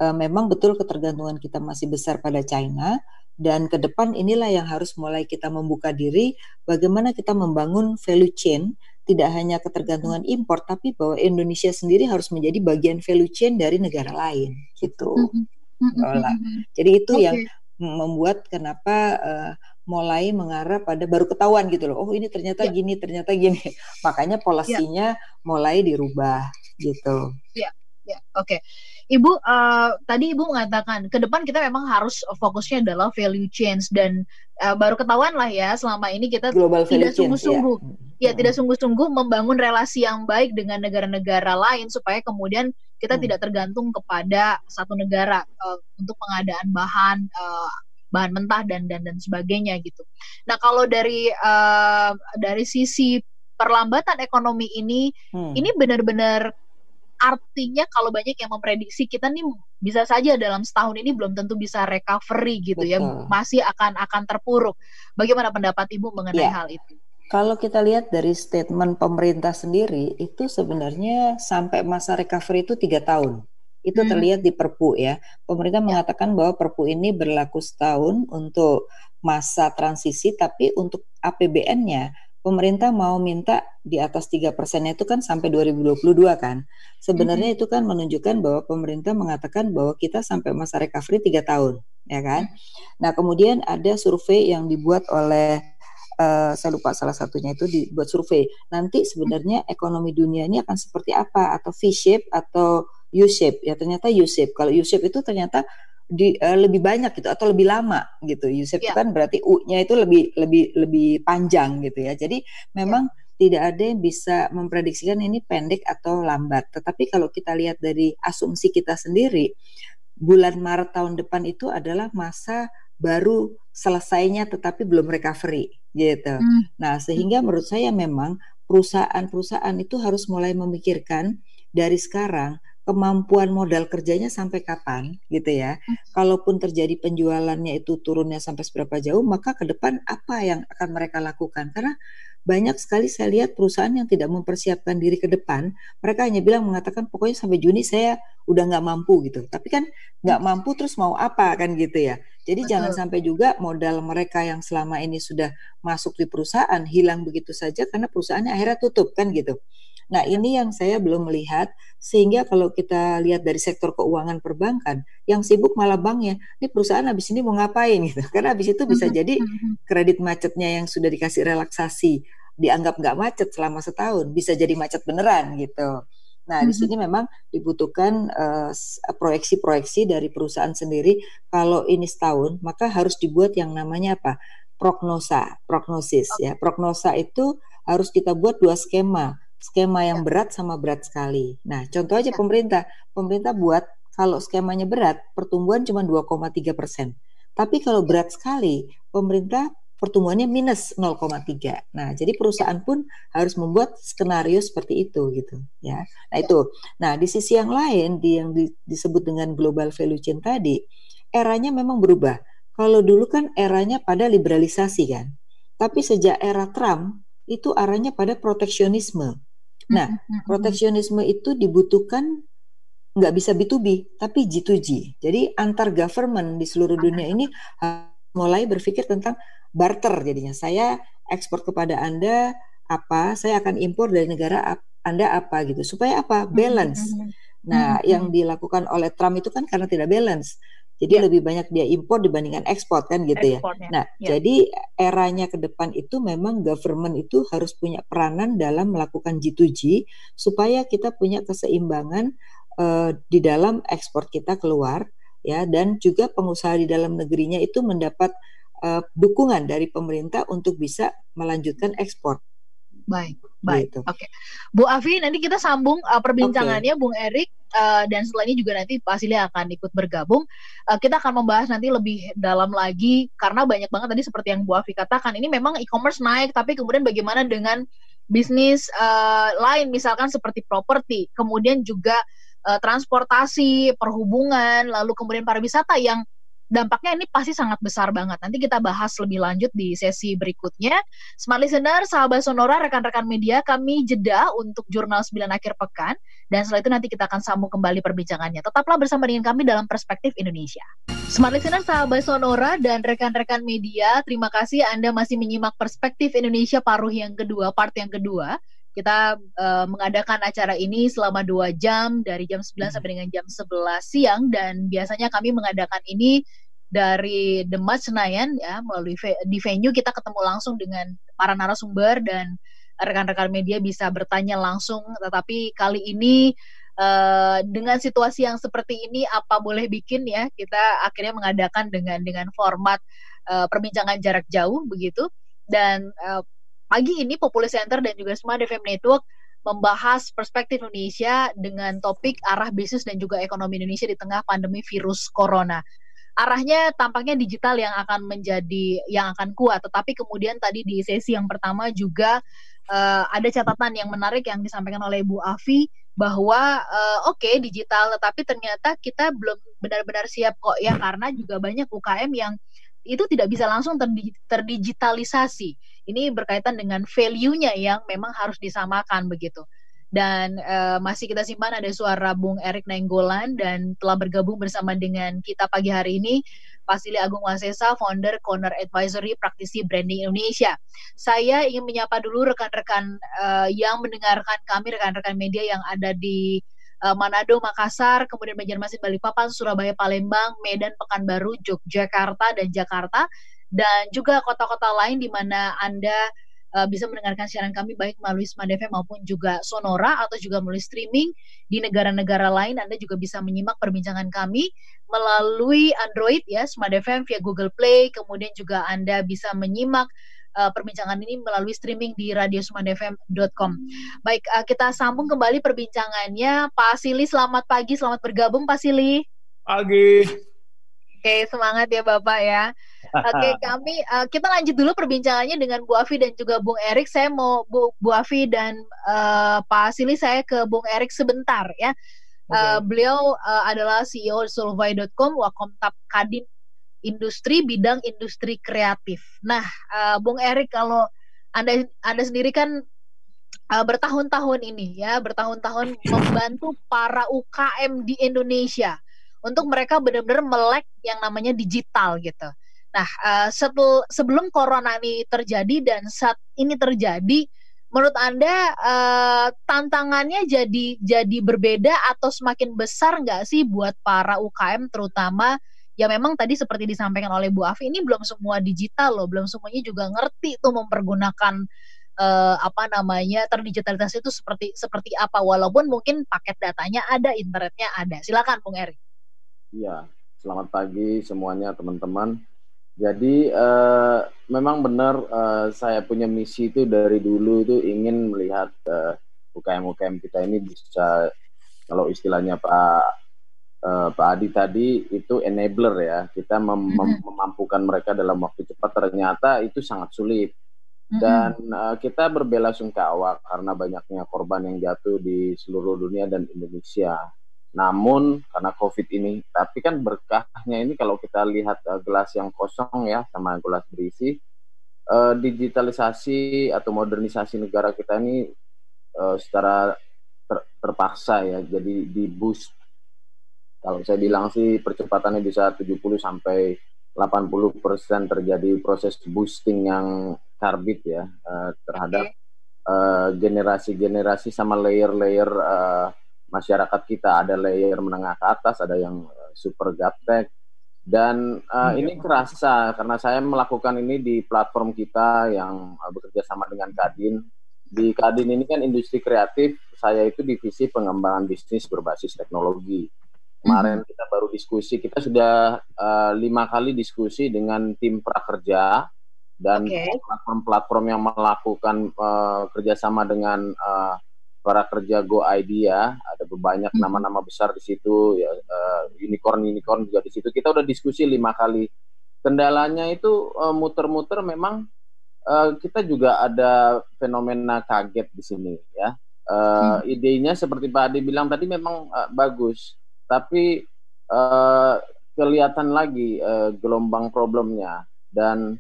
memang betul ketergantungan kita masih besar pada China. Dan ke depan inilah yang harus mulai kita membuka diri, bagaimana kita membangun value chain, tidak hanya ketergantungan impor, tapi bahwa Indonesia sendiri harus menjadi bagian value chain dari negara lain, gitu. Jadi itu yang membuat kenapa mulai mengarah pada baru ketahuan gitu loh, oh ini ternyata gini, makanya polisinya mulai dirubah, gitu. Oke. Ibu, tadi Ibu mengatakan ke depan kita memang harus fokusnya adalah value change dan baru ketahuan lah ya selama ini kita Global value tidak change ya. sungguh-sungguh, ya tidak sungguh-sungguh membangun relasi yang baik dengan negara-negara lain supaya kemudian kita tidak tergantung kepada satu negara untuk pengadaan bahan mentah dan sebagainya gitu. Nah kalau dari sisi perlambatan ekonomi ini benar-benar artinya kalau banyak yang memprediksi kita nih bisa saja dalam setahun ini belum tentu bisa recovery gitu. Betul. Ya, masih akan terpuruk. Bagaimana pendapat Ibu mengenai hal itu? Kalau kita lihat dari statement pemerintah sendiri, itu sebenarnya sampai masa recovery itu 3 tahun. Itu terlihat di Perpu ya. Pemerintah mengatakan bahwa Perpu ini berlaku setahun untuk masa transisi, tapi untuk APBN-nya pemerintah mau minta di atas 3% itu kan sampai 2022 kan. Sebenarnya itu kan menunjukkan bahwa pemerintah mengatakan bahwa kita sampai masa recovery 3 tahun, ya kan. Nah kemudian ada survei yang dibuat oleh, saya lupa salah satunya itu dibuat survei. Nanti sebenarnya ekonomi dunia ini akan seperti apa, atau V-shape atau U-shape. Ya ternyata U-shape. Kalau U-shape itu ternyata lebih banyak gitu atau lebih lama gitu. U-shape itu kan berarti U-nya itu lebih panjang gitu ya. Jadi memang tidak ada yang bisa memprediksikan ini pendek atau lambat. Tetapi kalau kita lihat dari asumsi kita sendiri, bulan Maret tahun depan itu adalah masa baru selesainya tetapi belum recovery gitu. Nah, sehingga menurut saya memang perusahaan-perusahaan itu harus mulai memikirkan dari sekarang kemampuan modal kerjanya sampai kapan gitu ya. Kalaupun terjadi penjualannya itu turunnya sampai seberapa jauh, maka ke depan apa yang akan mereka lakukan? Karena banyak sekali saya lihat perusahaan yang tidak mempersiapkan diri ke depan, mereka hanya mengatakan pokoknya sampai Juni saya udah nggak mampu gitu. Tapi kan nggak mampu terus mau apa kan gitu ya. Jadi jangan sampai juga modal mereka yang selama ini sudah masuk di perusahaan hilang begitu saja karena perusahaannya akhirnya tutup kan gitu. Nah ini yang saya belum melihat, sehingga kalau kita lihat dari sektor keuangan perbankan, yang sibuk malah banknya, ini perusahaan habis ini mau ngapain gitu, karena habis itu bisa jadi kredit macetnya yang sudah dikasih relaksasi, dianggap nggak macet selama setahun, bisa jadi macet beneran gitu. Nah di sini memang dibutuhkan proyeksi-proyeksi dari perusahaan sendiri, kalau ini setahun, maka harus dibuat yang namanya apa? Prognosis ya. Prognosa itu harus kita buat 2 skema yang berat sama berat sekali. Nah, contoh aja pemerintah buat kalau skemanya berat, pertumbuhan cuma 2,3%. Tapi kalau berat sekali, pemerintah pertumbuhannya minus 0,3. Nah, jadi perusahaan pun harus membuat skenario seperti itu gitu, ya. Nah, itu. Nah, di sisi yang lain yang disebut dengan global value chain tadi, eranya memang berubah. Kalau dulu kan eranya pada liberalisasi kan. Tapi sejak era Trump itu arahnya pada proteksionisme. Nah, proteksionisme itu dibutuhkan nggak bisa B2B, tapi G2G. Jadi antar government di seluruh dunia ini mulai berpikir tentang barter jadinya. Saya ekspor kepada Anda apa, saya akan impor dari negara Anda apa gitu. Supaya apa? Balance. Nah, yang dilakukan oleh Trump itu kan karena tidak balance. Jadi lebih banyak dia impor dibandingkan ekspor kan gitu ya. Nah, jadi eranya ke depan itu memang government itu harus punya peranan dalam melakukan G2G supaya kita punya keseimbangan di dalam ekspor kita keluar ya, dan juga pengusaha di dalam negerinya itu mendapat dukungan dari pemerintah untuk bisa melanjutkan ekspor. Baik. Gitu. Oke. Bu Afi, nanti kita sambung perbincangannya Bung Erik, dan setelah ini juga nanti Pak Silly akan ikut bergabung. Kita akan membahas nanti lebih dalam lagi karena banyak banget tadi seperti yang Bu Afi katakan, ini memang e-commerce naik, tapi kemudian bagaimana dengan bisnis lain misalkan seperti properti, kemudian juga transportasi, perhubungan, lalu kemudian pariwisata yang dampaknya ini pasti sangat besar banget. Nanti kita bahas lebih lanjut di sesi berikutnya. Smart Listener, sahabat Sonora, rekan-rekan media, kami jeda untuk Jurnal 9 akhir pekan. Dan setelah itu nanti kita akan sambung kembali perbincangannya. Tetaplah bersama dengan kami dalam Perspektif Indonesia. Smart Listener, sahabat Sonora, dan rekan-rekan media, terima kasih Anda masih menyimak Perspektif Indonesia paruh yang kedua, part yang kedua. Kita mengadakan acara ini selama 2 jam, dari jam 9 sampai dengan jam 11 siang, dan biasanya kami mengadakan ini dari The Mart Senayan ya, melalui di venue kita ketemu langsung dengan para narasumber dan rekan-rekan media bisa bertanya langsung. Tetapi kali ini Dengan situasi yang seperti ini, apa boleh bikin ya, kita akhirnya mengadakan dengan format perbincangan jarak jauh begitu. Dan pagi ini Populi Center dan juga Smart FM Network membahas perspektif Indonesia dengan topik arah bisnis dan juga ekonomi Indonesia di tengah pandemi virus corona. Arahnya tampaknya digital yang akan menjadi yang akan kuat, tetapi kemudian tadi di sesi yang pertama juga ada catatan yang menarik yang disampaikan oleh Bu Afi bahwa oke, digital, tetapi ternyata kita belum benar-benar siap kok ya, karena juga banyak UKM yang itu tidak bisa langsung terdigitalisasi. Ini berkaitan dengan value-nya yang memang harus disamakan begitu. Dan masih kita simpan ada suara Bung Erik Nainggolan dan telah bergabung bersama dengan kita pagi hari ini Pak Silih Agung Wasesa, founder Corner Advisory, praktisi branding Indonesia. Saya ingin menyapa dulu rekan-rekan yang mendengarkan kami, rekan-rekan media yang ada di Manado, Makassar, kemudian Banjarmasin, Balikpapan, Surabaya, Palembang, Medan, Pekanbaru, Yogyakarta, dan Jakarta, dan juga kota-kota lain di mana Anda bisa mendengarkan siaran kami baik melalui Smart FM maupun juga Sonora atau juga melalui streaming di negara-negara lain. Anda juga bisa menyimak perbincangan kami melalui Android ya, Smart FM via Google Play. Kemudian juga Anda bisa menyimak perbincangan ini melalui streaming di radiosmartfm.com. Baik, kita sambung kembali perbincangannya. Pak Silih, selamat pagi, selamat bergabung Pak Silih. Pagi. Oke, semangat ya Bapak ya. Oke, kita lanjut dulu perbincangannya dengan Bu Afi dan juga Bung Erik. Saya mau Bu Afi dan Pak Silih, saya ke Bung Erik sebentar ya. Beliau adalah CEO Solvay.com, Wakomtab Kadin Industri, bidang industri kreatif. Nah, Bung Erik, kalau Anda sendiri kan bertahun-tahun ini ya, bertahun-tahun membantu para UKM di Indonesia untuk mereka benar-benar melek yang namanya digital gitu. Nah, sebelum corona ini terjadi dan saat ini terjadi, menurut Anda tantangannya jadi berbeda atau semakin besar nggak sih buat para UKM, terutama ya memang tadi seperti disampaikan oleh Bu Afi, ini belum semua digital loh, belum semuanya juga ngerti tuh mempergunakan terdigitalisasi itu seperti apa, walaupun mungkin paket datanya ada, internetnya ada. Silakan Bung Erik. Iya, selamat pagi semuanya teman-teman. Jadi memang benar saya punya misi itu dari dulu itu ingin melihat UKM-UKM kita ini bisa, kalau istilahnya Pak Adi tadi itu enabler ya, kita memampukan mereka dalam waktu cepat. Ternyata itu sangat sulit dan kita berbelasungkawa karena banyaknya korban yang jatuh di seluruh dunia dan Indonesia. Namun karena COVID ini, tapi kan berkahnya ini kalau kita lihat gelas yang kosong ya sama gelas berisi, digitalisasi atau modernisasi negara kita ini secara terpaksa ya, jadi di boost. Kalau saya bilang sih percepatannya bisa 70 sampai 80% terjadi proses boosting yang karbit ya terhadap generasi-generasi sama layer-layer masyarakat kita. Ada layer menengah ke atas, ada yang super gaptek, dan ini kerasa karena saya melakukan ini di platform kita yang bekerja sama dengan Kadin. Di Kadin ini kan industri kreatif, saya itu divisi pengembangan bisnis berbasis teknologi. Kemarin kita baru diskusi, kita sudah 5 kali diskusi dengan tim prakerja dan platform-platform yang melakukan kerjasama dengan para kerja Go Idea. Ada banyak nama-nama besar di situ ya, unicorn juga di situ. Kita udah diskusi 5 kali. Kendalanya itu muter-muter, memang kita juga ada fenomena kaget di sini ya. Idenya seperti Pak Adi bilang tadi memang bagus, tapi kelihatan lagi gelombang problemnya. Dan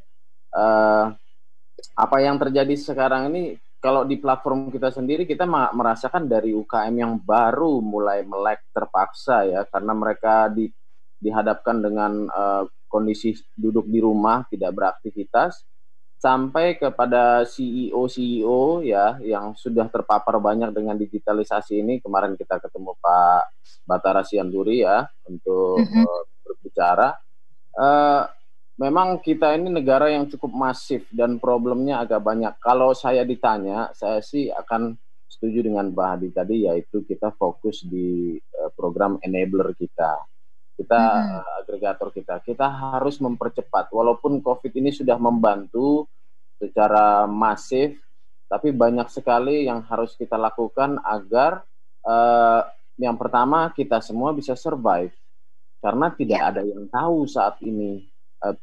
apa yang terjadi sekarang ini, kalau di platform kita sendiri, kita merasakan dari UKM yang baru mulai melek terpaksa ya, karena mereka dihadapkan dengan kondisi duduk di rumah, tidak beraktivitas, sampai kepada CEO ya yang sudah terpapar banyak dengan digitalisasi ini. Kemarin kita ketemu Pak Batara Sianduri ya untuk berbicara. Memang kita ini negara yang cukup masif dan problemnya agak banyak. Kalau saya ditanya, saya sih akan setuju dengan Pak Hadi tadi, yaitu kita fokus di program enabler kita. Kita agregator kita harus mempercepat. Walaupun COVID ini sudah membantu secara masif, tapi banyak sekali yang harus kita lakukan agar yang pertama kita semua bisa survive. Karena tidak ada yang tahu saat ini.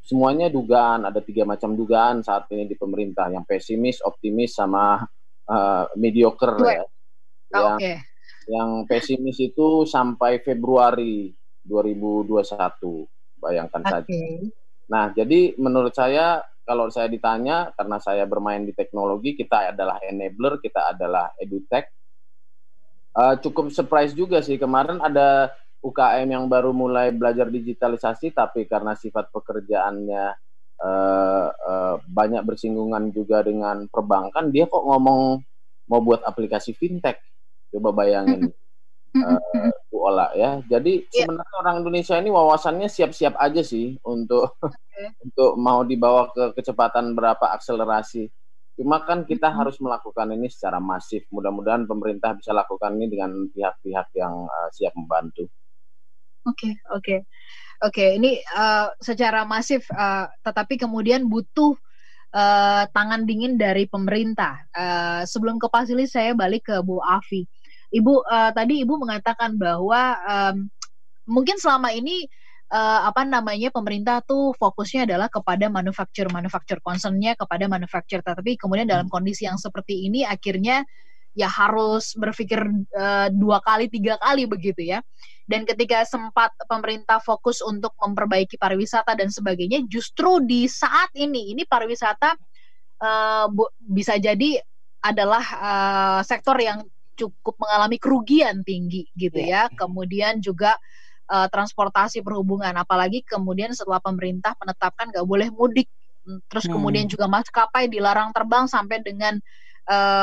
Semuanya dugaan, ada 3 macam dugaan saat ini di pemerintah, yang pesimis, optimis, sama mediocre ya. Yang pesimis itu sampai Februari 2021, bayangkan saja. Nah, jadi menurut saya, kalau saya ditanya, karena saya bermain di teknologi, kita adalah enabler, kita adalah edutech. Cukup surprise juga sih, kemarin ada UKM yang baru mulai belajar digitalisasi, tapi karena sifat pekerjaannya banyak bersinggungan juga dengan perbankan, dia kok ngomong mau buat aplikasi fintech. Coba bayangin, Bu Ola ya. Jadi sebenarnya orang Indonesia ini wawasannya siap-siap aja sih untuk untuk mau dibawa ke kecepatan berapa akselerasi. Cuma kan kita harus melakukan ini secara masif. Mudah-mudahan pemerintah bisa lakukan ini dengan pihak-pihak yang siap membantu. Oke. Ini secara masif, tetapi kemudian butuh tangan dingin dari pemerintah. Sebelum ke Pak Sili, saya balik ke Bu Afi. Ibu, tadi Ibu mengatakan bahwa mungkin selama ini pemerintah tuh fokusnya adalah kepada manufacture concernnya kepada manufacture, tapi kemudian dalam kondisi yang seperti ini akhirnya ya harus berpikir 2 kali 3 kali begitu ya. Dan ketika sempat pemerintah fokus untuk memperbaiki pariwisata dan sebagainya, justru di saat ini pariwisata bisa jadi adalah sektor yang cukup mengalami kerugian tinggi gitu ya. Kemudian juga transportasi perhubungan, apalagi kemudian setelah pemerintah menetapkan nggak boleh mudik, terus kemudian juga maskapai dilarang terbang sampai dengan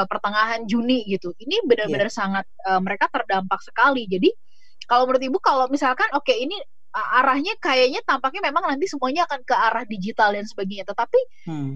pertengahan Juni gitu. Ini benar-benar sangat mereka terdampak sekali. Jadi kalau menurut Ibu, kalau misalkan ini arahnya kayaknya tampaknya memang nanti semuanya akan ke arah digital dan sebagainya. Tetapi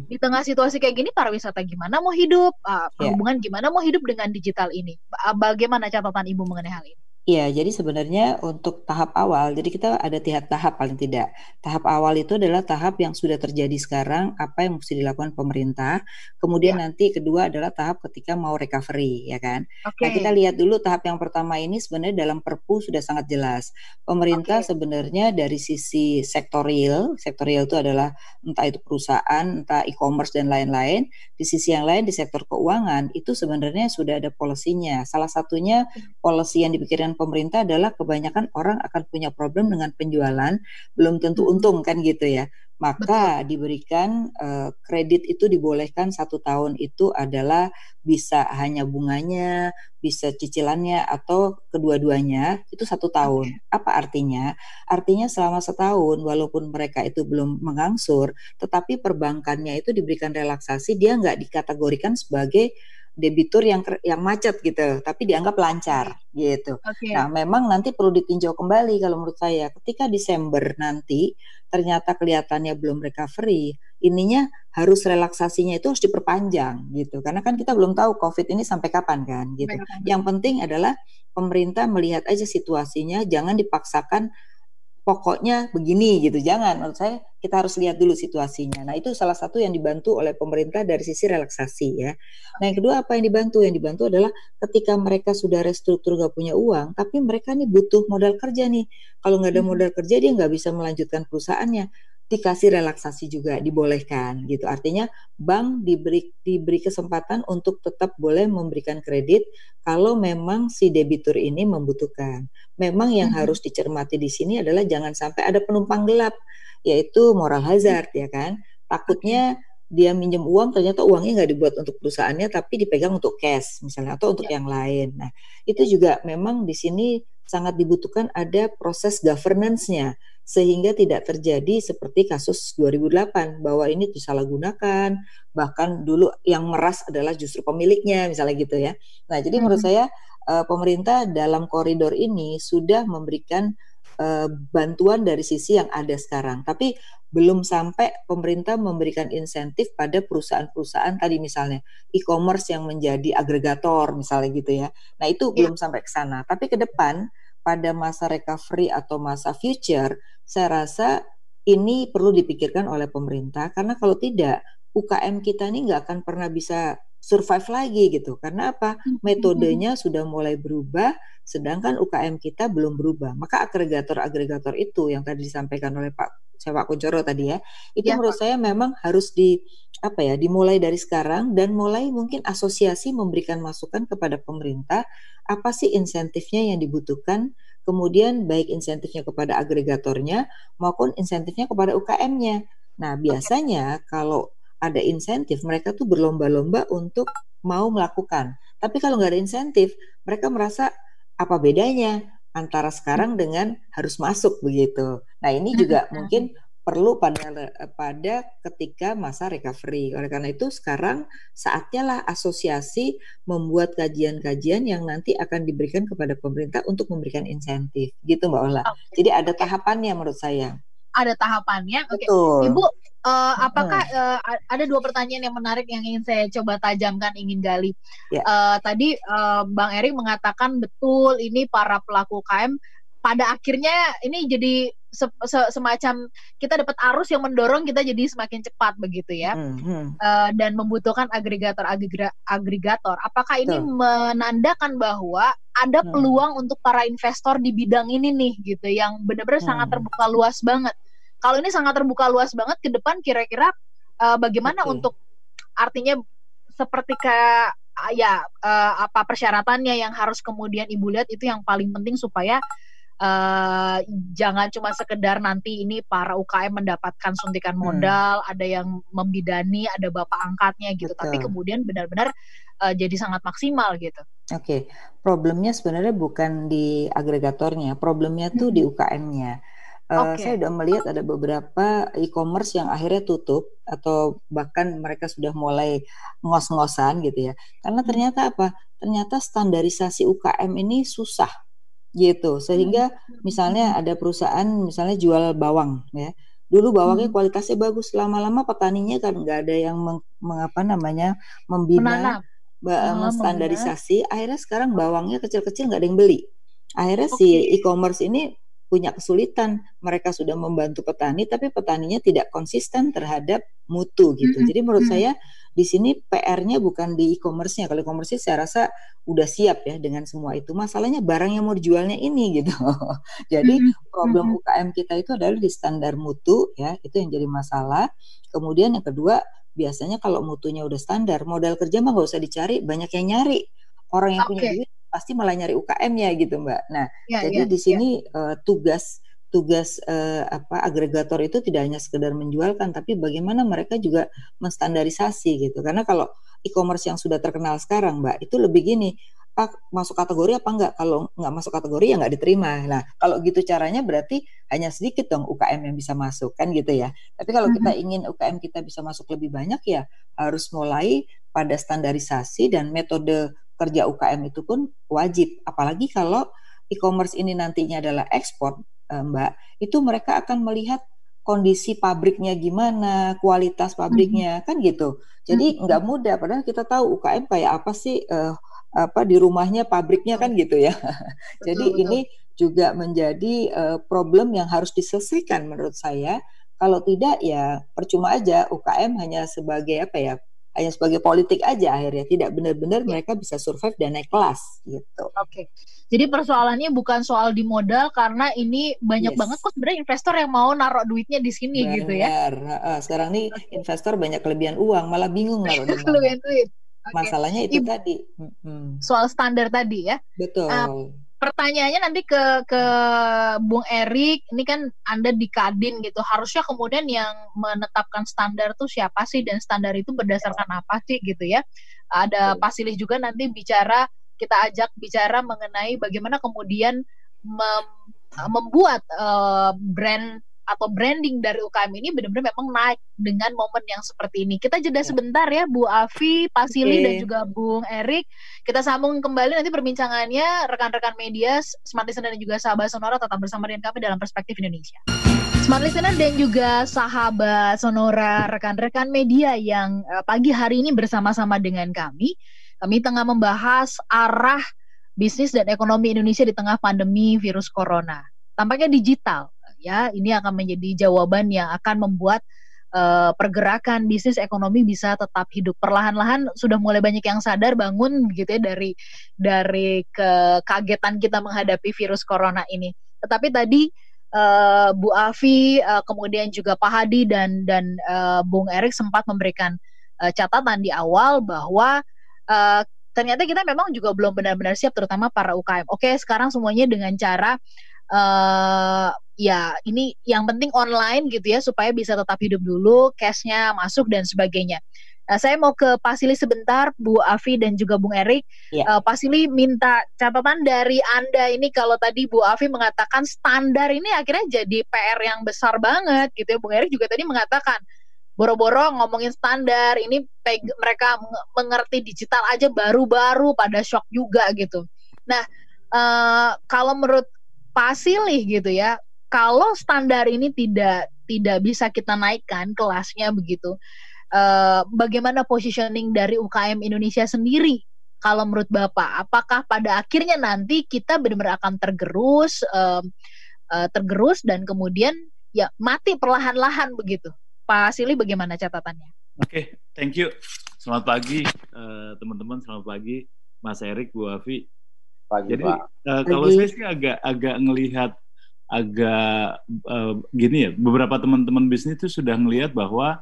di tengah situasi kayak gini, pariwisata gimana mau hidup, perhubungan gimana mau hidup dengan digital ini? Bagaimana catatan Ibu mengenai hal ini? Iya, jadi sebenarnya untuk tahap awal, jadi kita ada 3 tahap paling tidak. Tahap awal itu adalah tahap yang sudah terjadi sekarang, apa yang mesti dilakukan pemerintah. Kemudian nanti kedua adalah tahap ketika mau recovery, ya kan? Nah, kita lihat dulu tahap yang pertama ini sebenarnya dalam Perpu sudah sangat jelas. Pemerintah sebenarnya dari sisi sektorial itu adalah entah itu perusahaan, entah e-commerce dan lain-lain. Di sisi yang lain, di sektor keuangan, itu sebenarnya sudah ada polisinya. Salah satunya polisi yang dipikirkan pemerintah adalah kebanyakan orang akan punya problem dengan penjualan, belum tentu untung kan gitu ya. Maka diberikan kredit itu dibolehkan 1 tahun itu adalah bisa hanya bunganya, bisa cicilannya atau kedua-duanya itu 1 tahun. Apa artinya? Artinya selama 1 tahun walaupun mereka itu belum mengangsur, tetapi perbankannya itu diberikan relaksasi, dia nggak dikategorikan sebagai debitur yang macet gitu, tapi dianggap lancar gitu. Nah, memang nanti perlu ditinjau kembali kalau menurut saya. Ketika Desember nanti ternyata kelihatannya belum recovery, ininya harus relaksasinya itu harus diperpanjang gitu. Karena kan kita belum tahu COVID ini sampai kapan kan gitu. Yang penting adalah pemerintah melihat aja situasinya, jangan dipaksakan pokoknya begini gitu, jangan. Menurut saya kita harus lihat dulu situasinya. Nah, itu salah satu yang dibantu oleh pemerintah dari sisi relaksasi ya. Nah, yang kedua apa yang dibantu? Yang dibantu adalah ketika mereka sudah restruktur gak punya uang, tapi mereka nih butuh modal kerja nih. Kalau nggak ada modal kerja dia nggak bisa melanjutkan perusahaannya. Dikasih relaksasi juga, dibolehkan gitu. Artinya bank diberi kesempatan untuk tetap boleh memberikan kredit kalau memang si debitur ini membutuhkan. Memang yang harus dicermati di sini adalah jangan sampai ada penumpang gelap, yaitu moral hazard ya kan. Takutnya dia minjem uang, ternyata uangnya nggak dibuat untuk perusahaannya, tapi dipegang untuk cash misalnya atau untuk yang lain. Nah, itu juga memang di sini sangat dibutuhkan ada proses governance-nya sehingga tidak terjadi seperti kasus 2008 bahwa ini disalahgunakan, bahkan dulu yang meras adalah justru pemiliknya misalnya gitu ya. Nah, jadi menurut saya pemerintah dalam koridor ini sudah memberikan bantuan dari sisi yang ada sekarang. Tapi belum sampai pemerintah memberikan insentif pada perusahaan-perusahaan tadi misalnya e-commerce yang menjadi agregator misalnya gitu ya. Nah itu belum sampai ke sana. Tapi ke depan pada masa recovery atau masa future, saya rasa ini perlu dipikirkan oleh pemerintah karena kalau tidak UKM kita ini nggak akan pernah bisa survive lagi gitu. Karena apa? Metodenya sudah mulai berubah, sedangkan UKM kita belum berubah. Maka agregator-agregator itu yang tadi disampaikan oleh Pak Kunchoro tadi ya, itu menurut saya memang harus dimulai dari sekarang dan mulai mungkin asosiasi memberikan masukan kepada pemerintah apa sih insentifnya yang dibutuhkan, kemudian baik insentifnya kepada agregatornya maupun insentifnya kepada UKM-nya. Nah, biasanya kalau ada insentif, mereka tuh berlomba-lomba untuk mau melakukan. Tapi kalau nggak ada insentif, mereka merasa apa bedanya antara sekarang dengan harus masuk begitu. Nah ini juga mungkin perlu pada ketika masa recovery. Oleh karena itu sekarang saatnya lah asosiasi membuat kajian-kajian yang nanti akan diberikan kepada pemerintah untuk memberikan insentif. Gitu Mbak Ola. Jadi ada tahapannya menurut saya. Ada tahapannya. Oke. Ibu, apakah ada dua pertanyaan yang menarik yang ingin saya coba tajamkan, ingin gali. Tadi Bang Erik mengatakan betul ini para pelaku UKM pada akhirnya ini jadi semacam kita dapat arus yang mendorong kita jadi semakin cepat begitu ya. Dan membutuhkan agregator. Apakah ini menandakan bahwa ada peluang untuk para investor di bidang ini nih gitu yang benar-benar sangat terbuka luas banget. Kalau ini sangat terbuka luas banget ke depan kira-kira bagaimana untuk artinya seperti kayak apa persyaratannya yang harus kemudian Ibu lihat itu yang paling penting supaya jangan cuma sekedar nanti ini para UKM mendapatkan suntikan modal, ada yang membidani, ada bapak angkatnya gitu, tapi kemudian benar-benar jadi sangat maksimal gitu. Oke, problemnya sebenarnya bukan di agregatornya, problemnya tuh di UKM-nya. Saya sudah melihat ada beberapa e-commerce yang akhirnya tutup atau bahkan mereka sudah mulai ngos-ngosan gitu ya. Karena ternyata apa? Ternyata standarisasi UKM ini susah gitu. Sehingga misalnya ada perusahaan misalnya jual bawang ya. Dulu bawangnya kualitasnya bagus, lama-lama petaninya kan nggak ada yang membina standarisasi. Akhirnya sekarang bawangnya kecil-kecil nggak ada yang beli. Akhirnya si e-commerce ini punya kesulitan, mereka sudah membantu petani, tapi petaninya tidak konsisten terhadap mutu gitu. Jadi menurut saya di sini PR-nya bukan di e-commerce-nya. Kalau e-commerce saya rasa udah siap ya dengan semua itu. Masalahnya barang yang mau dijualnya ini gitu. Jadi problem UKM kita itu adalah di standar mutu ya, itu yang jadi masalah. Kemudian yang kedua, biasanya kalau mutunya udah standar, modal kerja mah nggak usah dicari, banyak yang nyari. Orang yang punya duit pasti malah nyari UKM-nya gitu Mbak. Nah, jadi di sini tugas agregator itu tidak hanya sekedar menjualkan, tapi bagaimana mereka juga menstandarisasi gitu. Karena kalau e-commerce yang sudah terkenal sekarang Mbak, itu lebih gini, masuk kategori apa enggak? Kalau nggak masuk kategori ya nggak diterima. Nah, kalau gitu caranya berarti hanya sedikit dong UKM yang bisa masuk kan gitu ya. Tapi kalau kita ingin UKM kita bisa masuk lebih banyak ya harus mulai pada standarisasi dan metode kerja UKM itu pun wajib. Apalagi kalau e-commerce ini nantinya adalah ekspor, Mbak, itu mereka akan melihat kondisi pabriknya gimana, kualitas pabriknya, kan gitu. Jadi nggak mudah, padahal kita tahu UKM kayak apa sih, di rumahnya pabriknya kan gitu ya. Jadi ini juga menjadi problem yang harus diselesaikan menurut saya. Kalau tidak ya percuma aja UKM hanya sebagai hanya sebagai politik aja akhirnya, tidak benar-benar mereka bisa survive dan naik kelas gitu. Jadi persoalannya bukan soal di modal karena ini banyak banget kok sebenarnya investor yang mau naruh duitnya di sini gitu ya. Sekarang nih investor banyak kelebihan uang, malah bingung naruh di mana. Kelebihan duit. Masalahnya itu tadi. Soal standar tadi ya. Betul. Pertanyaannya nanti ke Bung Erik, ini kan Anda di Kadin gitu, harusnya kemudian yang menetapkan standar tuh siapa sih dan standar itu berdasarkan apa sih gitu ya. Ada Pak Silih juga nanti kita ajak bicara mengenai bagaimana kemudian membuat brand atau branding dari UKM ini benar-benar memang naik dengan momen yang seperti ini. Kita jeda sebentar ya, Bu Afi, Pak Silly, dan juga Bung Erik. Kita sambung kembali nanti perbincangannya. Rekan-rekan media, Smart Listener dan juga sahabat Sonora tetap bersama dengan kami dalam Perspektif Indonesia. Smart Listener dan juga sahabat Sonora, rekan-rekan media yang pagi hari ini bersama-sama dengan kami. Kami tengah membahas arah bisnis dan ekonomi Indonesia di tengah pandemi virus corona. Tampaknya digital, ya. Ini akan menjadi jawaban yang akan membuat pergerakan bisnis ekonomi bisa tetap hidup. Perlahan-lahan sudah mulai banyak yang sadar bangun gitu ya dari kekagetan kita menghadapi virus corona ini. Tetapi tadi Bu Afi, kemudian juga Pak Hadi dan Bung Erik sempat memberikan catatan di awal bahwa ternyata kita memang juga belum benar-benar siap, terutama para UKM. Oke, sekarang semuanya dengan cara ya ini yang penting online gitu ya, supaya bisa tetap hidup dulu, cash-nya masuk dan sebagainya. Saya mau ke Pak Silly sebentar, Bu Afi dan juga Bung Erik. Ya. Pak Silly minta catatan dari Anda ini, kalau tadi Bu Afi mengatakan standar ini akhirnya jadi PR yang besar banget gitu ya. Bung Erik juga tadi mengatakan boro-boro ngomongin standar, ini mereka mengerti digital aja baru-baru pada shock juga gitu. Nah, kalau menurut Pak Silly gitu ya, kalau standar ini tidak bisa kita naikkan kelasnya begitu, bagaimana positioning dari UKM Indonesia sendiri? Kalau menurut Bapak, apakah pada akhirnya nanti kita benar-benar akan tergerus dan kemudian ya mati perlahan-lahan begitu? Pak Silly, bagaimana catatannya? Oke, thank you. Selamat pagi teman-teman, selamat pagi Mas Erik, Bu Afi. Pagi, jadi Pak. Kalau saya sih agak ngelihat gini ya, beberapa teman-teman bisnis itu sudah ngelihat bahwa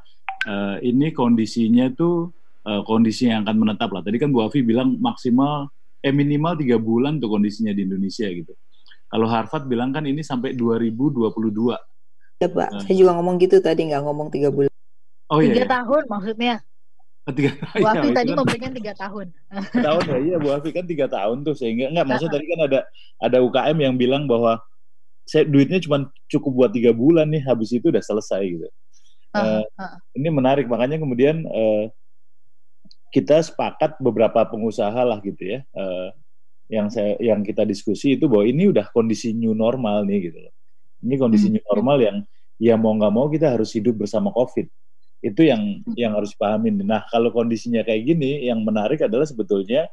ini kondisinya tuh kondisi yang akan menetap lah. Tadi kan Bu Afi bilang minimal 3 bulan tuh kondisinya di Indonesia gitu. Kalau Harvard bilang kan ini sampai 2022. Ya Pak, saya juga ngomong gitu tadi, nggak ngomong 3 bulan. Oh 3 tahun maksudnya. Bu Afi tadi kan memberikan 3 tahun. Tahun ya, iya Bu Afi kan 3 tahun tuh, sehingga maksudnya tadi kan ada UKM yang bilang bahwa duitnya cuma cukup buat 3 bulan nih, habis itu udah selesai gitu. Ini menarik, makanya kemudian kita sepakat beberapa pengusaha lah gitu ya, yang kita diskusi itu bahwa ini udah kondisi new normal nih gitu loh. Ini kondisi new normal yang ya mau nggak mau kita harus hidup bersama COVID. Itu yang harus dipahamin. Nah, kalau kondisinya kayak gini, yang menarik adalah sebetulnya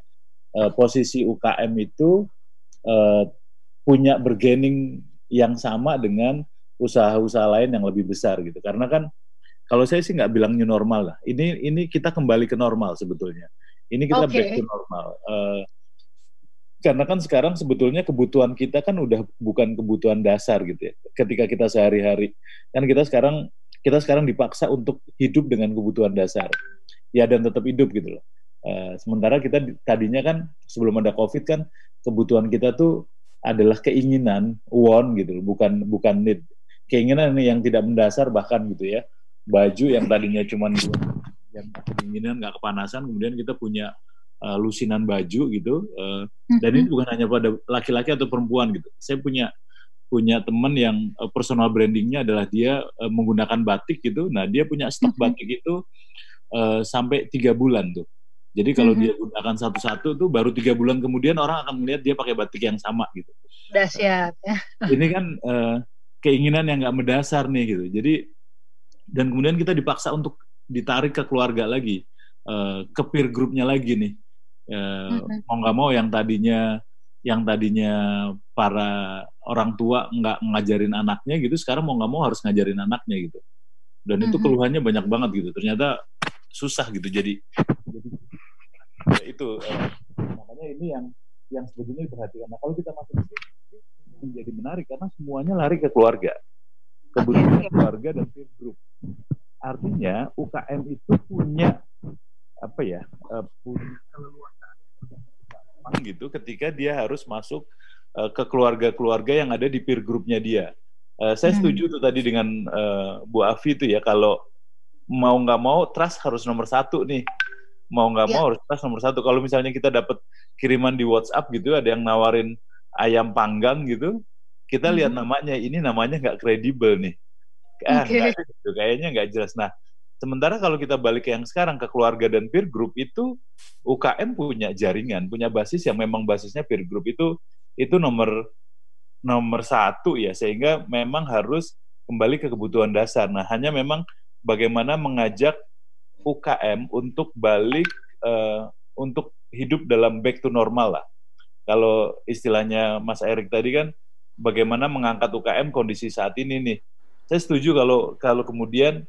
posisi UKM itu punya bargaining yang sama dengan usaha-usaha lain yang lebih besar gitu. Karena kan kalau saya sih nggak bilang new normal lah. Ini kita kembali ke normal sebetulnya. Ini kita back to normal. Karena kan sekarang sebetulnya kebutuhan kita kan udah bukan kebutuhan dasar gitu ya. Ketika kita sehari-hari, kan kita sekarang dipaksa untuk hidup dengan kebutuhan dasar. Ya, dan tetap hidup gitu loh. Sementara kita tadinya kan sebelum ada COVID kan kebutuhan kita tuh adalah keinginan, want gitu loh, bukan need. Keinginan yang tidak mendasar bahkan gitu ya. Baju yang tadinya cuma yang keinginan nggak kepanasan, kemudian kita punya lusinan baju gitu, dan ini bukan hanya pada laki-laki atau perempuan gitu. Saya punya teman yang personal brandingnya adalah dia menggunakan batik gitu. Nah, dia punya stok batik itu sampai 3 bulan tuh. Jadi kalau dia gunakan satu-satu tuh baru 3 bulan kemudian orang akan melihat dia pakai batik yang sama gitu. Dahsyat. Ini kan keinginan yang nggak mendasar nih gitu. Jadi dan kemudian kita dipaksa untuk ditarik ke keluarga lagi, ke peer group-nya lagi nih. Mau nggak mau yang tadinya para orang tua nggak ngajarin anaknya gitu, sekarang mau nggak mau harus ngajarin anaknya gitu. Dan itu keluhannya banyak banget gitu. Ternyata susah gitu. Jadi ya itu makanya ini yang sebetulnya diperhatikan. Nah, kalau kita masuk ke sini menjadi menarik karena semuanya lari ke keluarga, kebutuhan keluarga dan peer group. Artinya UKM itu punya punya keleluasaan gitu ketika dia harus masuk ke keluarga-keluarga yang ada di peer group-nya dia. Saya setuju tuh tadi dengan Bu Afi itu ya, kalau mau nggak mau trust harus nomor 1 nih. Mau nggak mau harus trust nomor 1. Kalau misalnya kita dapat kiriman di WhatsApp gitu, ada yang nawarin ayam panggang gitu, kita lihat namanya, ini namanya nggak kredibel nih. nggak ada gitu, kayaknya nggak jelas. Nah, sementara kalau kita balik ke yang sekarang, ke keluarga dan peer group, itu UKM punya jaringan, punya basis yang memang basisnya peer group itu nomor satu ya, sehingga memang harus kembali ke kebutuhan dasar. Nah, hanya memang bagaimana mengajak UKM untuk balik, untuk hidup dalam back to normal lah. Kalau istilahnya Mas Erik tadi kan, bagaimana mengangkat UKM kondisi saat ini nih. Saya setuju kalau kemudian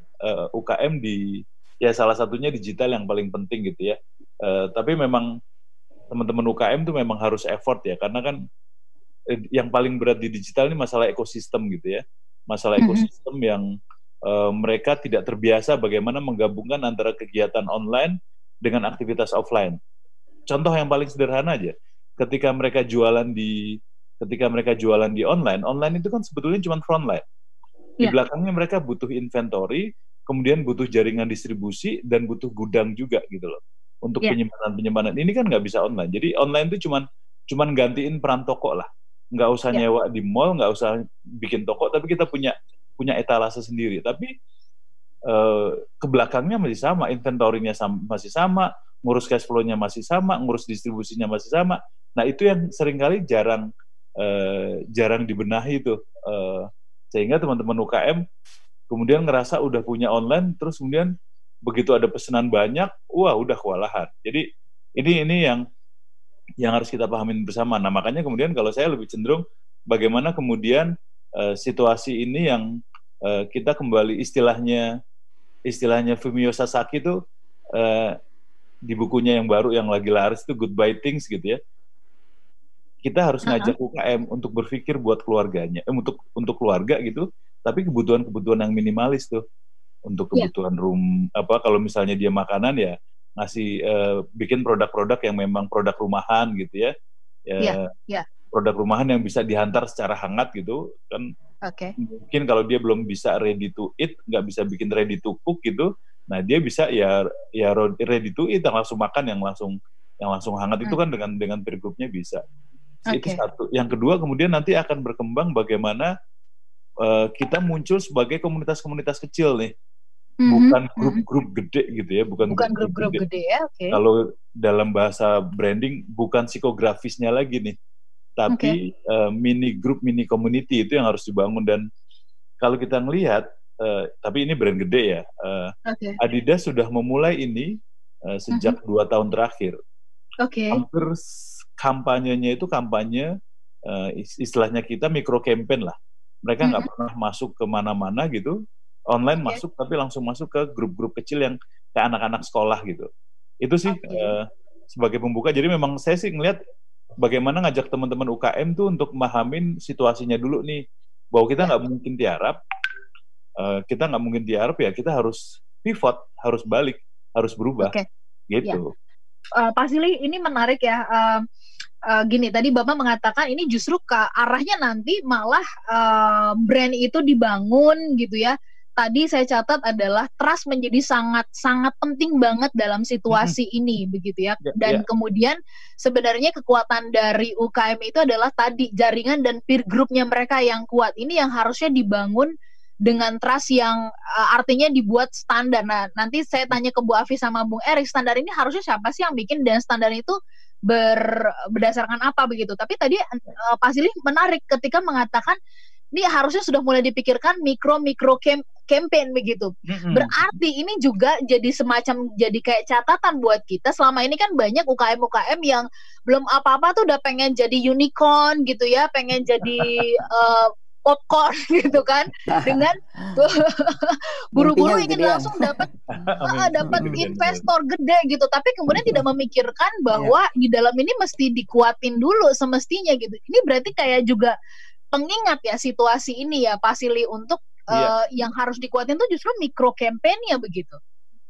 UKM ya salah satunya digital yang paling penting gitu ya. Tapi memang teman-teman UKM tuh memang harus effort ya, karena kan yang paling berat di digital ini masalah ekosistem gitu ya. Masalah ekosistem yang mereka tidak terbiasa bagaimana menggabungkan antara kegiatan online dengan aktivitas offline. Contoh yang paling sederhana aja, ketika mereka jualan di online itu kan sebetulnya cuma frontline. Di belakangnya mereka butuh inventory, kemudian butuh jaringan distribusi, dan butuh gudang juga gitu loh. Untuk penyimpanan ini kan nggak bisa online. Jadi online itu cuman gantiin peran toko lah. Nggak usah nyewa di mall, nggak usah bikin toko, tapi kita punya etalase sendiri. Tapi ke belakangnya masih sama, inventorinya masih sama, ngurus cash flow-nya masih sama, ngurus distribusinya masih sama. Nah, itu yang seringkali jarang dibenahi tuh. Sehingga teman-teman UKM kemudian ngerasa udah punya online, terus kemudian begitu ada pesanan banyak, wah udah kewalahan. Jadi ini yang harus kita pahamin bersama. Nah, makanya kemudian kalau saya lebih cenderung bagaimana kemudian situasi ini yang kita kembali istilahnya Fumio Sasaki itu di bukunya yang baru yang lagi laris itu Goodbye Things gitu ya. Kita harus ngajak UKM untuk berpikir buat keluarganya, untuk keluarga gitu, tapi kebutuhan-kebutuhan yang minimalis tuh. Untuk kebutuhan kalau misalnya dia makanan ya ngasih bikin produk-produk yang memang produk rumahan gitu ya. Produk rumahan yang bisa dihantar secara hangat gitu kan. Mungkin kalau dia belum bisa ready to eat, nggak bisa bikin ready to cook gitu, nah dia bisa ya ready to eat, yang langsung makan, yang langsung hangat itu kan dengan peer group-nya bisa. Itu satu. Yang kedua kemudian nanti akan berkembang bagaimana kita muncul sebagai komunitas-komunitas kecil nih, bukan grup-grup gede gitu ya, bukan grup-grup gede ya. Kalau dalam bahasa branding bukan psikografisnya lagi nih, tapi mini group, mini community itu yang harus dibangun. Dan kalau kita ngelihat, tapi ini brand gede ya, Adidas sudah memulai ini sejak 2 tahun terakhir. Hampir kampanyenya itu kampanye istilahnya kita micro campaign lah. Mereka nggak pernah masuk ke mana-mana gitu, online masuk, tapi langsung masuk ke grup-grup kecil yang kayak anak-anak sekolah gitu. Itu sih sebagai pembuka. Jadi memang saya sih ngelihat bagaimana ngajak teman-teman UKM tuh untuk memahamin situasinya dulu nih, bahwa kita nggak mungkin tiarap, ya kita harus pivot, harus balik, harus berubah, gitu. Pak Silih, ini menarik ya. Gini, tadi Bapak mengatakan ini justru ke arahnya nanti malah brand itu dibangun gitu ya. Tadi saya catat adalah trust menjadi sangat penting banget dalam situasi ini begitu ya. Dan kemudian sebenarnya kekuatan dari UKM itu adalah tadi jaringan dan peer group-nya mereka yang kuat. Ini yang harusnya dibangun dengan trust yang artinya dibuat standar. Nah, nanti saya tanya ke Bu Afi sama Bung Erik, standar ini harusnya siapa sih yang bikin, dan standar itu berdasarkan apa begitu. Tapi tadi Pak Silih menarik ketika mengatakan ini harusnya sudah mulai dipikirkan mikro campaign begitu. Berarti ini juga jadi semacam jadi kayak catatan buat kita. Selama ini kan banyak UKM yang belum apa-apa tuh udah pengen jadi unicorn gitu ya, pengen jadi popcorn gitu kan, dengan buru-buru ingin langsung dapat investor gede gitu, tapi kemudian tidak memikirkan bahwa di dalam ini mesti dikuatin dulu semestinya gitu. Ini berarti kayak juga pengingat ya situasi ini ya Pak Silih, untuk yang harus dikuatin tuh justru mikro campaign-nya begitu.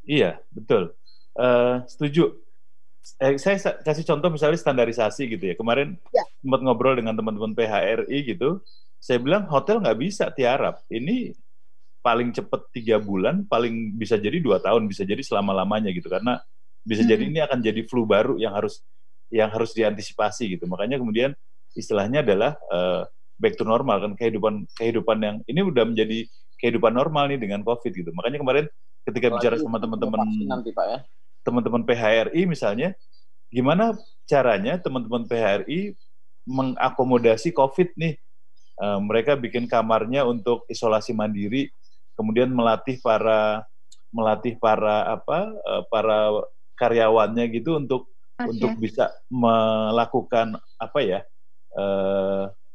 Iya, betul. Setuju. Saya kasih contoh misalnya standarisasi gitu ya. Kemarin sempat ngobrol dengan teman-teman PHRI gitu. Saya bilang hotel nggak bisa tiarap. Ini paling cepat 3 bulan, paling bisa jadi 2 tahun, bisa jadi selama-lamanya gitu. Karena bisa jadi ini akan jadi flu baru yang harus diantisipasi gitu. Makanya kemudian istilahnya adalah back to normal kan, kehidupan yang ini udah menjadi kehidupan normal nih dengan COVID gitu. Makanya kemarin ketika bicara sama teman-teman nanti Pak ya, teman-teman PHRI misalnya, gimana caranya teman-teman PHRI mengakomodasi COVID nih? Mereka bikin kamarnya untuk isolasi mandiri, kemudian melatih para karyawannya gitu untuk bisa melakukan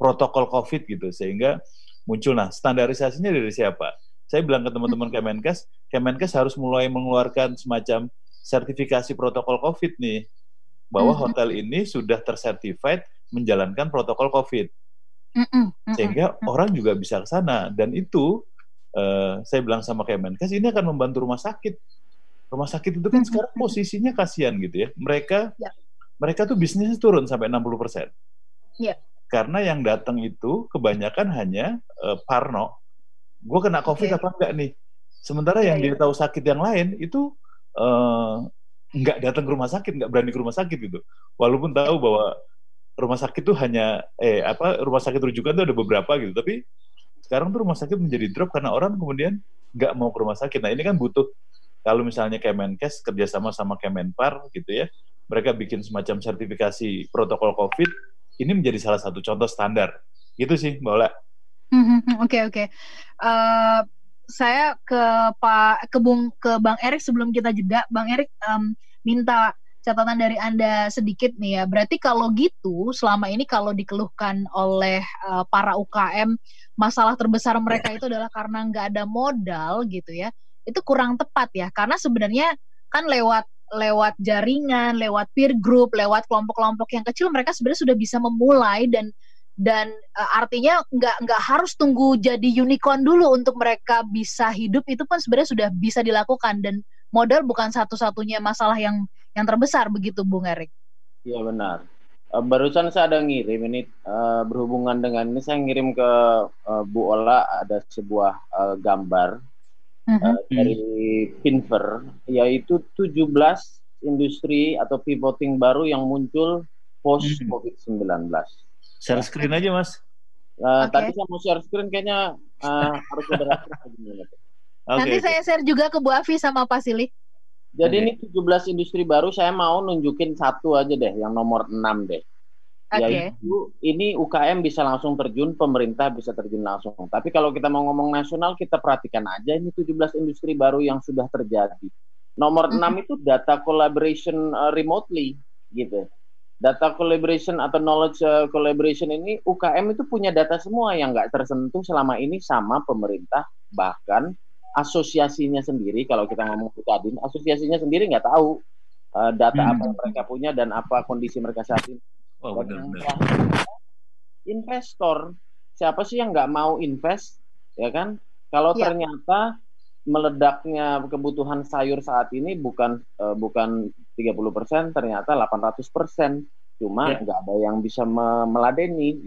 protokol COVID gitu, sehingga muncul. Nah, standarisasinya dari siapa? Saya bilang ke teman-teman Kemenkes harus mulai mengeluarkan semacam sertifikasi protokol COVID nih, bahwa hotel ini sudah tersertified menjalankan protokol COVID, sehingga orang juga bisa ke sana. Dan itu saya bilang sama Kemenkes, ini akan membantu rumah sakit. Rumah sakit itu kan sekarang posisinya kasihan gitu ya. Mereka tuh bisnisnya turun sampai 60%. Karena yang datang itu kebanyakan hanya parno. Gue kena COVID apa enggak nih? Sementara yang dia tahu sakit yang lain itu nggak datang ke rumah sakit, nggak berani ke rumah sakit gitu. Walaupun tahu bahwa rumah sakit itu hanya rumah sakit rujukan itu ada beberapa gitu. Tapi sekarang tuh rumah sakit menjadi drop karena orang kemudian nggak mau ke rumah sakit. Nah ini kan butuh, kalau misalnya Kemenkes kerjasama sama Kemenpar gitu ya, mereka bikin semacam sertifikasi protokol COVID, ini menjadi salah satu contoh standar. Gitu sih, Mbak Ola. Oke. Saya ke Bang Erik sebelum kita jeda. Bang Erik minta catatan dari Anda sedikit nih ya. Berarti kalau gitu, selama ini kalau dikeluhkan oleh para UKM, masalah terbesar mereka itu adalah karena nggak ada modal gitu ya. Itu kurang tepat ya. Karena sebenarnya kan lewat jaringan, lewat peer group, lewat kelompok-kelompok yang kecil, mereka sebenarnya sudah bisa memulai dan artinya nggak harus tunggu jadi unicorn dulu untuk mereka bisa hidup. Itu pun sebenarnya sudah bisa dilakukan, dan modal bukan satu-satunya masalah yang terbesar, begitu Bung Erik? Iya benar. Barusan saya ada ngirim ini berhubungan dengan ini, saya ngirim ke Bu Ola ada sebuah gambar dari Pinver, yaitu 17 industri atau pivoting baru yang muncul post COVID-19. Share screen aja Mas. Tadi saya mau share screen, kayaknya harus ada Nanti saya share juga ke Bu Afi sama Pak Silih. Jadi ini 17 industri baru, saya mau nunjukin satu aja deh, yang nomor 6 deh. Yaitu ini UKM bisa langsung terjun, pemerintah bisa terjun langsung. Tapi kalau kita mau ngomong nasional, kita perhatikan aja ini 17 industri baru yang sudah terjadi. Nomor 6 itu data collaboration remotely gitu. Data collaboration atau knowledge collaboration ini, UKM itu punya data semua yang nggak tersentuh selama ini sama pemerintah. Bahkan asosiasinya sendiri, kalau kita ngomong Kadin, asosiasinya sendiri nggak tahu data apa yang mereka punya dan apa kondisi mereka saat ini. Investor, siapa sih yang nggak mau invest, ya kan? Kalau ternyata meledaknya kebutuhan sayur saat ini bukan 30%, ternyata 800%. Cuma nggak ada yang bisa meladeni.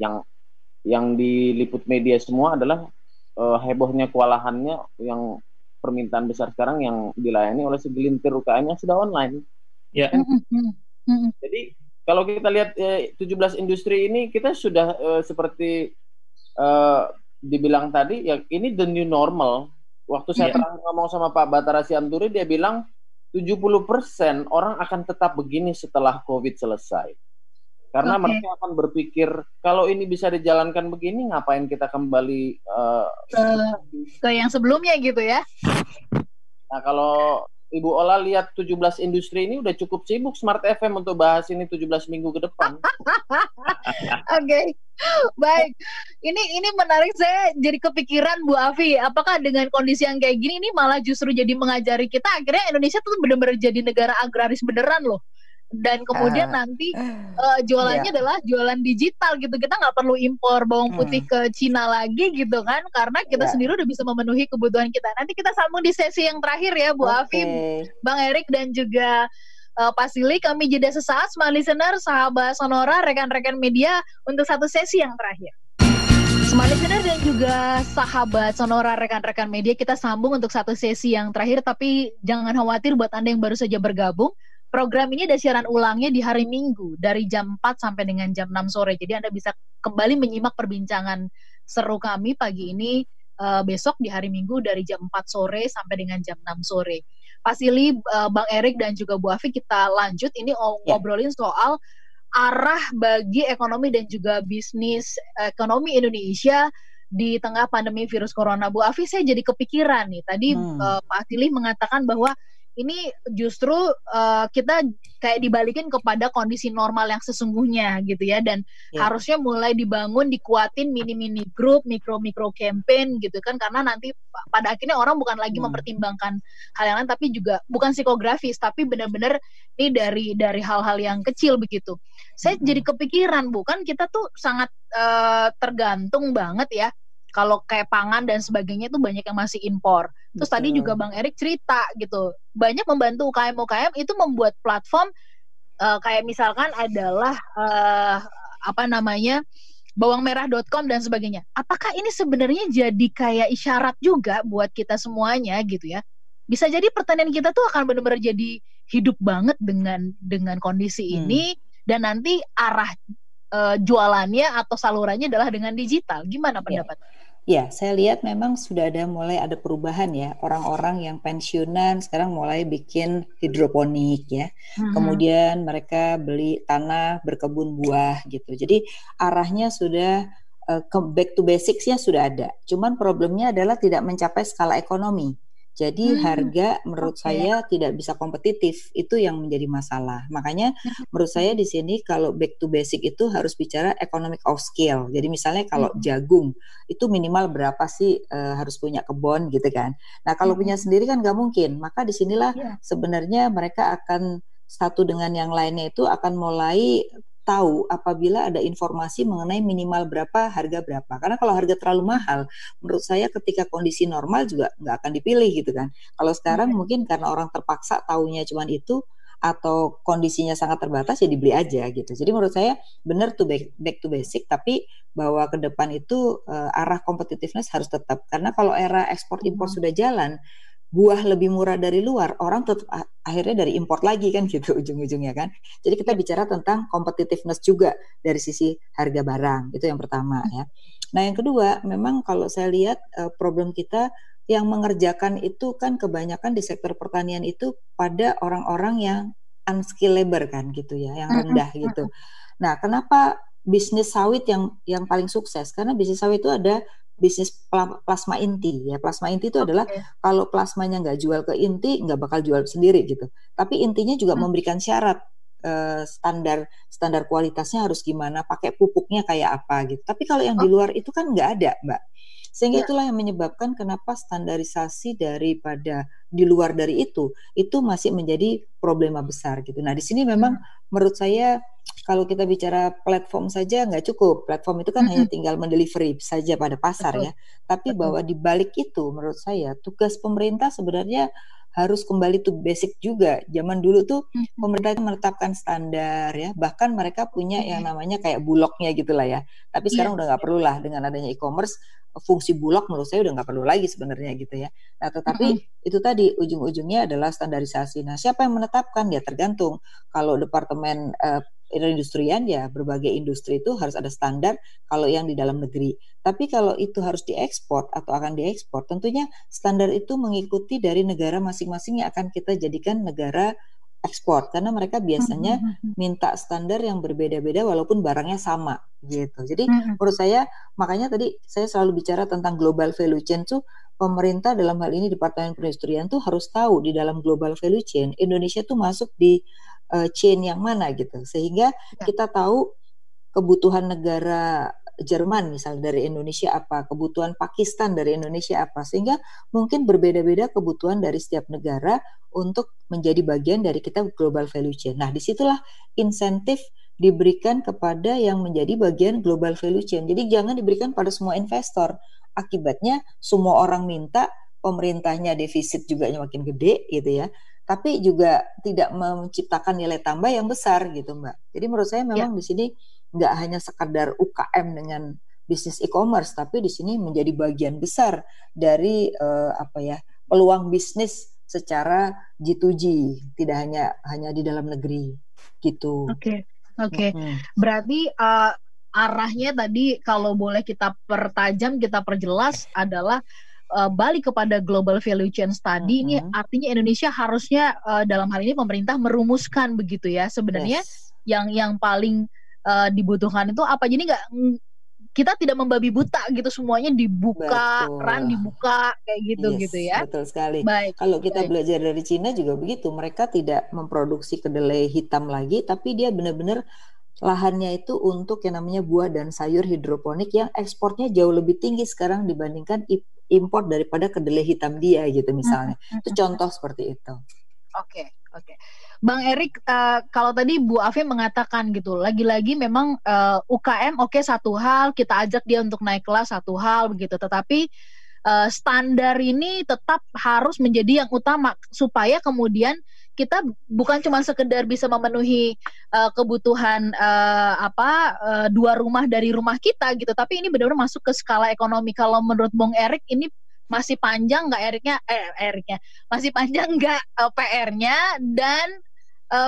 Yang diliput media semua adalah hebohnya, kewalahannya, yang permintaan besar sekarang yang dilayani oleh segelintir UKM yang sudah online. Jadi kalau kita lihat 17 industri ini, kita sudah seperti dibilang tadi, ya ini the new normal. Waktu saya pernah ngomong sama Pak Batara Sianturi, dia bilang 70% orang akan tetap begini setelah COVID selesai. Karena mereka akan berpikir, kalau ini bisa dijalankan begini, ngapain kita kembali ke yang sebelumnya gitu ya. Nah, kalau Ibu Ola lihat 17 industri ini udah cukup sibuk Smart FM untuk bahas ini 17 minggu ke depan. Oke. Baik. Ini menarik, saya jadi kepikiran Bu Afi, apakah dengan kondisi yang kayak gini ini malah justru jadi mengajari kita akhirnya Indonesia tuh benar-benar jadi negara agraris beneran loh. Dan kemudian nanti jualannya adalah jualan digital gitu. Kita nggak perlu impor bawang putih ke Cina lagi gitu kan, karena kita sendiri udah bisa memenuhi kebutuhan kita. Nanti kita sambung di sesi yang terakhir ya Bu Afi, Bang Erik dan juga Pak Silih. Kami jeda sesaat, Smart Listener, sahabat Sonora, rekan-rekan media, untuk satu sesi yang terakhir. Smart Listener dan juga sahabat Sonora, rekan-rekan media, kita sambung untuk satu sesi yang terakhir. Tapi jangan khawatir buat Anda yang baru saja bergabung. Program ini ada siaran ulangnya di hari Minggu dari jam 4 sampai dengan jam 6 sore. Jadi Anda bisa kembali menyimak perbincangan seru kami pagi ini besok di hari Minggu dari jam 4 sore sampai dengan jam 6 sore. Pak Silly, Bang Erik dan juga Bu Afi, kita lanjut ini ngobrolin soal arah bagi ekonomi dan juga bisnis ekonomi Indonesia di tengah pandemi virus corona. Bu Afi, saya jadi kepikiran nih. Tadi Pak Silly mengatakan bahwa ini justru kita kayak dibalikin kepada kondisi normal yang sesungguhnya gitu ya, dan harusnya mulai dibangun, dikuatin mini-mini grup, mikro-mikro campaign gitu kan, karena nanti pada akhirnya orang bukan lagi mempertimbangkan hal yang lain, tapi juga bukan psikografis, tapi benar-benar ini dari hal-hal yang kecil begitu. Saya jadi kepikiran, bukan kita tuh sangat tergantung banget ya. Kalau kayak pangan dan sebagainya itu banyak yang masih impor. Terus tadi juga Bang Erik cerita gitu, banyak membantu UKM-UKM itu membuat platform kayak misalkan adalah bawangmerah.com dan sebagainya. Apakah ini sebenarnya jadi kayak isyarat juga buat kita semuanya gitu ya? Bisa jadi pertanian kita tuh akan benar-benar jadi hidup banget dengan kondisi ini, dan nanti arah jualannya atau salurannya adalah dengan digital. Gimana pendapat? Ya, saya lihat memang sudah mulai ada perubahan ya. Orang-orang yang pensiunan sekarang mulai bikin hidroponik ya. Kemudian mereka beli tanah, berkebun buah gitu. Jadi arahnya sudah back to basics-nya sudah ada. Cuman problemnya adalah tidak mencapai skala ekonomi. Jadi harga menurut saya tidak bisa kompetitif, itu yang menjadi masalah. Makanya menurut saya di sini kalau back to basic itu harus bicara economic of scale. Jadi misalnya kalau jagung itu minimal berapa sih harus punya kebun gitu kan. Nah kalau punya sendiri kan nggak mungkin. Maka disinilah sebenarnya mereka akan satu dengan yang lainnya itu akan mulai tahu apabila ada informasi mengenai minimal berapa, harga berapa. Karena kalau harga terlalu mahal, menurut saya ketika kondisi normal juga nggak akan dipilih gitu kan. Kalau sekarang mungkin karena orang terpaksa tahunya cuma itu, atau kondisinya sangat terbatas, ya dibeli aja gitu. Jadi menurut saya benar tuh back to basic, tapi bahwa ke depan itu arah competitiveness harus tetap. Karena kalau era ekspor impor sudah jalan, buah lebih murah dari luar, orang tetap akhirnya dari import lagi kan gitu ujung-ujungnya kan. Jadi kita bicara tentang competitiveness juga dari sisi harga barang, itu yang pertama ya. Nah yang kedua, memang kalau saya lihat problem kita yang mengerjakan itu kan kebanyakan di sektor pertanian itu pada orang-orang yang unskilled labor kan gitu ya, yang rendah gitu. Nah kenapa bisnis sawit yang paling sukses? Karena bisnis sawit itu ada bisnis plasma inti ya. Plasma inti itu adalah kalau plasmanya nggak jual ke inti, nggak bakal jual sendiri gitu. Tapi intinya juga memberikan syarat standar kualitasnya harus gimana, pakai pupuknya kayak apa gitu. Tapi kalau yang di luar itu kan nggak ada, Mbak. Sehingga itulah yang menyebabkan kenapa standarisasi daripada di luar dari itu masih menjadi problema besar gitu. Nah di sini memang menurut saya kalau kita bicara platform saja nggak cukup. Platform itu kan hanya tinggal mendelivery saja pada pasar ya. Tapi bahwa di balik itu menurut saya tugas pemerintah sebenarnya harus kembali to basic juga. Zaman dulu tuh pemerintah menetapkan standar ya. Bahkan mereka punya yang namanya kayak bulognya gitulah ya. Tapi sekarang udah nggak perlu lah dengan adanya e-commerce. Fungsi bulog menurut saya udah nggak perlu lagi sebenarnya gitu ya. Nah tetapi itu tadi ujung-ujungnya adalah standarisasi. Nah siapa yang menetapkan? Ya tergantung. Kalau departemen perindustrian ya berbagai industri itu harus ada standar kalau yang di dalam negeri. Tapi kalau itu harus diekspor atau akan diekspor, tentunya standar itu mengikuti dari negara masing-masing yang akan kita jadikan negara ekspor, karena mereka biasanya minta standar yang berbeda-beda walaupun barangnya sama gitu. Jadi menurut saya makanya tadi saya selalu bicara tentang global value chain tuh, pemerintah dalam hal ini Departemen Perindustrian tuh harus tahu di dalam global value chain Indonesia tuh masuk di chain yang mana gitu, sehingga kita tahu kebutuhan negara Jerman misalnya dari Indonesia apa, kebutuhan Pakistan dari Indonesia apa, sehingga mungkin berbeda-beda kebutuhan dari setiap negara untuk menjadi bagian dari kita global value chain. Nah disitulah insentif diberikan kepada yang menjadi bagian global value chain. Jadi jangan diberikan pada semua investor. Akibatnya semua orang minta, pemerintahnya defisit juga makin gede gitu ya. Tapi juga tidak menciptakan nilai tambah yang besar gitu Mbak. Jadi menurut saya memang di sini nggak hanya sekadar UKM dengan bisnis e-commerce, tapi di sini menjadi bagian besar dari peluang bisnis secara G2G, tidak hanya di dalam negeri gitu. Oke. Berarti arahnya tadi kalau boleh kita pertajam, kita perjelas adalah balik kepada global value chain study. Ini artinya Indonesia harusnya dalam hal ini pemerintah merumuskan begitu ya sebenarnya yang paling dibutuhkan itu apa. Jadi kita tidak membabi buta gitu, semuanya dibuka, keran dibuka kayak gitu gitu ya. Betul sekali. Baik. Kalau kita belajar dari Cina juga begitu, mereka tidak memproduksi kedelai hitam lagi, tapi dia benar-benar lahannya itu untuk yang namanya buah dan sayur hidroponik yang ekspornya jauh lebih tinggi sekarang dibandingkan impor daripada kedelai hitam dia gitu misalnya. Itu contoh seperti itu. Oke. Bang Erik, kalau tadi Bu Afi mengatakan gitu, lagi-lagi memang UKM satu hal, kita ajak dia untuk naik kelas satu hal begitu, tetapi standar ini tetap harus menjadi yang utama supaya kemudian kita bukan cuma sekedar bisa memenuhi kebutuhan dua rumah dari rumah kita gitu, tapi ini benar-benar masuk ke skala ekonomi. Kalau menurut Bang Erik ini masih panjang nggak masih panjang nggak PR-nya, dan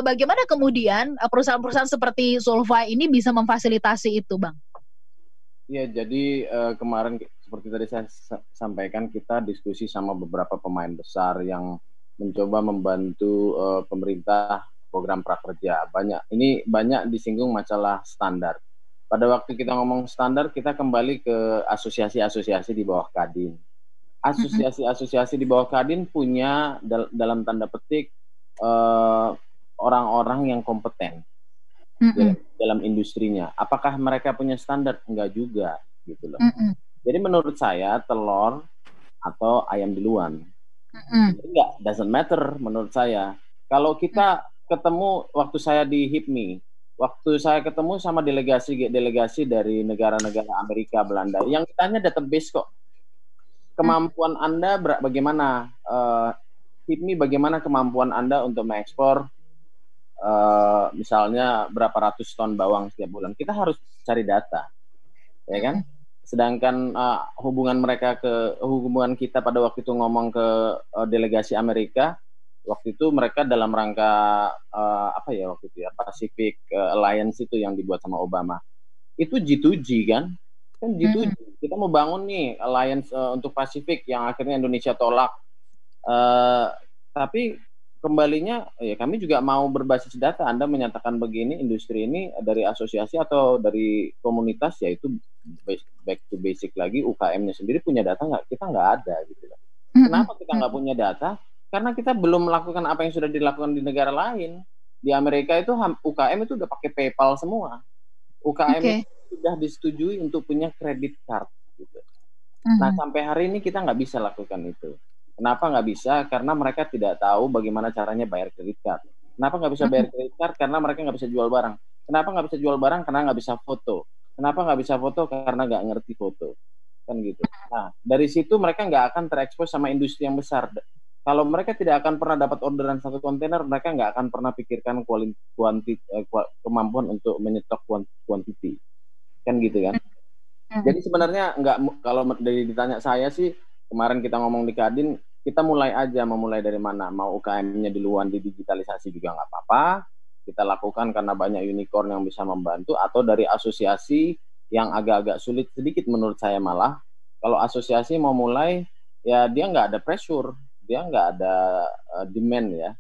bagaimana kemudian perusahaan-perusahaan seperti Solvay ini bisa memfasilitasi itu, Bang? Ya, jadi kemarin seperti tadi saya sampaikan, kita diskusi sama beberapa pemain besar yang mencoba membantu pemerintah program prakerja. Banyak disinggung masalah standar. Pada waktu kita ngomong standar, kita kembali ke asosiasi-asosiasi di bawah Kadin. Asosiasi-asosiasi di bawah Kadin punya dalam tanda petik orang-orang yang kompeten dalam industrinya. Apakah mereka punya standar? Enggak juga, gitu loh. Jadi menurut saya telur atau ayam duluan. Enggak, doesn't matter menurut saya. Kalau kita ketemu waktu saya di HIPMI, waktu saya ketemu sama delegasi dari negara-negara Amerika, Belanda, yang ditanya database kok. Kemampuan Anda bagaimana? HIPMI bagaimana kemampuan Anda untuk mengekspor misalnya berapa ratus ton bawang setiap bulan? Kita harus cari data, ya kan? Sedangkan hubungan kita pada waktu itu ngomong ke delegasi Amerika, waktu itu mereka dalam rangka Pacific Alliance itu yang dibuat sama Obama. Itu G2G kan G2G. Kita mau bangun nih alliance untuk Pasifik yang akhirnya Indonesia tolak. Tapi kembalinya ya kami juga mau berbasis data. Anda menyatakan begini, industri ini dari asosiasi atau dari komunitas, yaitu back to basic lagi, UKM-nya sendiri punya data nggak? Kita nggak ada gitu. Kenapa kita nggak punya data? Karena kita belum melakukan apa yang sudah dilakukan di negara lain. Di Amerika itu UKM itu udah pakai PayPal semua. UKM sudah disetujui untuk punya credit card gitu. Nah, sampai hari ini kita nggak bisa lakukan itu. Kenapa nggak bisa? Karena mereka tidak tahu bagaimana caranya bayar credit card. Kenapa nggak bisa bayar credit card? Karena mereka nggak bisa jual barang. Kenapa nggak bisa jual barang? Karena nggak bisa foto. Kenapa nggak bisa foto? Karena nggak ngerti foto. Kan gitu. Nah, dari situ mereka nggak akan terekspos sama industri yang besar. Kalau mereka tidak akan pernah dapat orderan satu kontainer, mereka nggak akan pernah pikirkan kemampuan untuk menyetok quantity. Kan gitu kan. Jadi sebenarnya kalau ditanya saya sih, kemarin kita ngomong di Kadin, kita memulai dari mana? Mau UKM-nya duluan didigitalisasi juga nggak apa-apa, kita lakukan karena banyak unicorn yang bisa membantu, atau dari asosiasi yang agak-agak sulit sedikit menurut saya malah. Kalau asosiasi mau mulai, ya dia nggak ada pressure, dia nggak ada demand ya.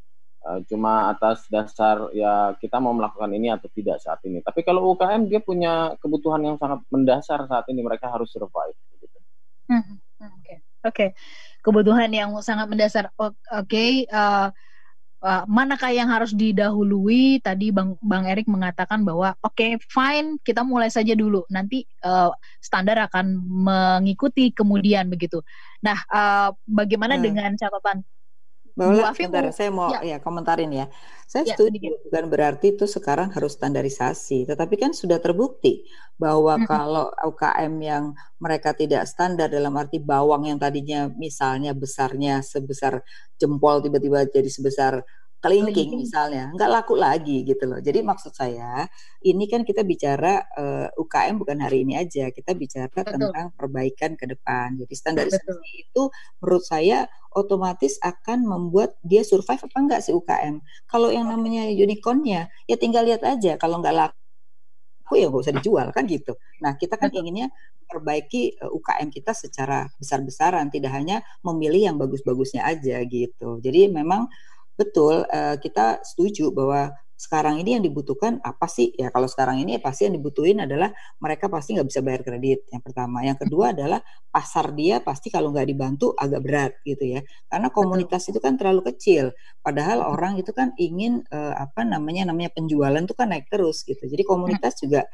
Cuma atas dasar ya kita mau melakukan ini atau tidak saat ini. Tapi kalau UKM dia punya kebutuhan yang sangat mendasar saat ini, mereka harus survive. Gitu. Oke. Kebutuhan yang sangat mendasar. Manakah yang harus didahului? Tadi Bang Erik mengatakan bahwa fine, kita mulai saja dulu. Nanti standar akan mengikuti kemudian begitu. Nah, bagaimana dengan catatan? Saya mau komentarin ya. Saya setuju, bukan berarti itu sekarang harus standarisasi. Tetapi kan sudah terbukti bahwa kalau UKM yang mereka tidak standar, dalam arti bawang yang tadinya misalnya besarnya sebesar jempol tiba-tiba jadi sebesar kelingking misalnya, nggak laku lagi gitu loh. Jadi maksud saya, ini kan kita bicara UKM bukan hari ini aja, kita bicara tentang perbaikan ke depan. Jadi standarisasi itu menurut saya otomatis akan membuat dia survive apa enggak si UKM. Kalau yang namanya unicorn-nya, ya tinggal lihat aja, kalau nggak laku laku ya nggak usah dijual kan gitu. Nah kita kan inginnya perbaiki UKM kita secara besar-besaran, tidak hanya memilih yang bagus-bagusnya aja gitu. Jadi memang betul, kita setuju bahwa sekarang ini yang dibutuhkan apa sih? Ya kalau sekarang ini pasti yang dibutuhin adalah mereka pasti nggak bisa bayar kredit, yang pertama. Yang kedua adalah pasar dia pasti kalau nggak dibantu agak berat gitu ya. Karena komunitas itu kan terlalu kecil. Padahal orang itu kan ingin namanya penjualan itu kan naik terus gitu. Jadi komunitas juga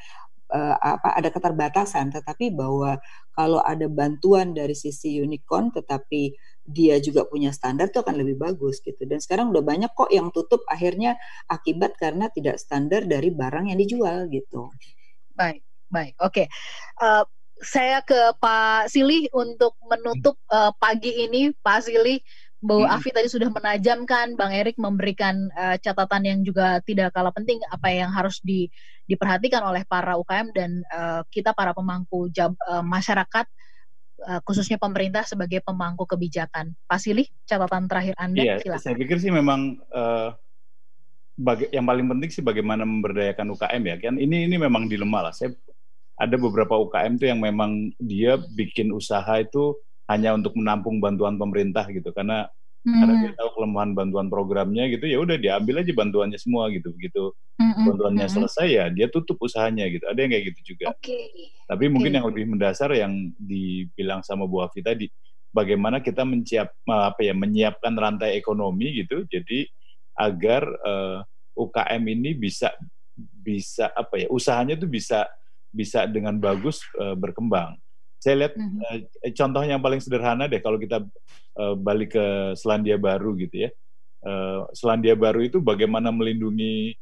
ada keterbatasan, tetapi bahwa kalau ada bantuan dari sisi unicorn tetapi dia juga punya standar itu akan lebih bagus gitu. Dan sekarang udah banyak kok yang tutup akhirnya akibat karena tidak standar dari barang yang dijual gitu. Baik, oke. Saya ke Pak Silih untuk menutup pagi ini. Pak Silih, Bu Afi tadi sudah menajamkan, Bang Erik memberikan catatan yang juga tidak kalah penting, apa yang harus diperhatikan oleh para UKM dan kita para pemangku masyarakat, khususnya pemerintah sebagai pemangku kebijakan. Pak Silih, catatan terakhir Anda, silakan. Saya pikir sih memang yang paling penting sih bagaimana memberdayakan UKM ya. Kan ini memang dilema lah. Ada beberapa UKM tuh yang memang dia bikin usaha itu hanya untuk menampung bantuan pemerintah gitu, karena dia tahu kelemahan bantuan programnya gitu, ya udah diambil aja bantuannya semua gitu. Begitu bantuannya selesai ya dia tutup usahanya gitu. Ada yang kayak gitu juga. Tapi mungkin yang lebih mendasar yang dibilang sama Bu Afi tadi, bagaimana kita menyiapkan rantai ekonomi gitu, jadi agar UKM ini bisa usahanya tuh bisa dengan bagus berkembang. Saya lihat contoh yang paling sederhana deh, kalau kita balik ke Selandia Baru gitu ya. Selandia Baru itu bagaimana melindungi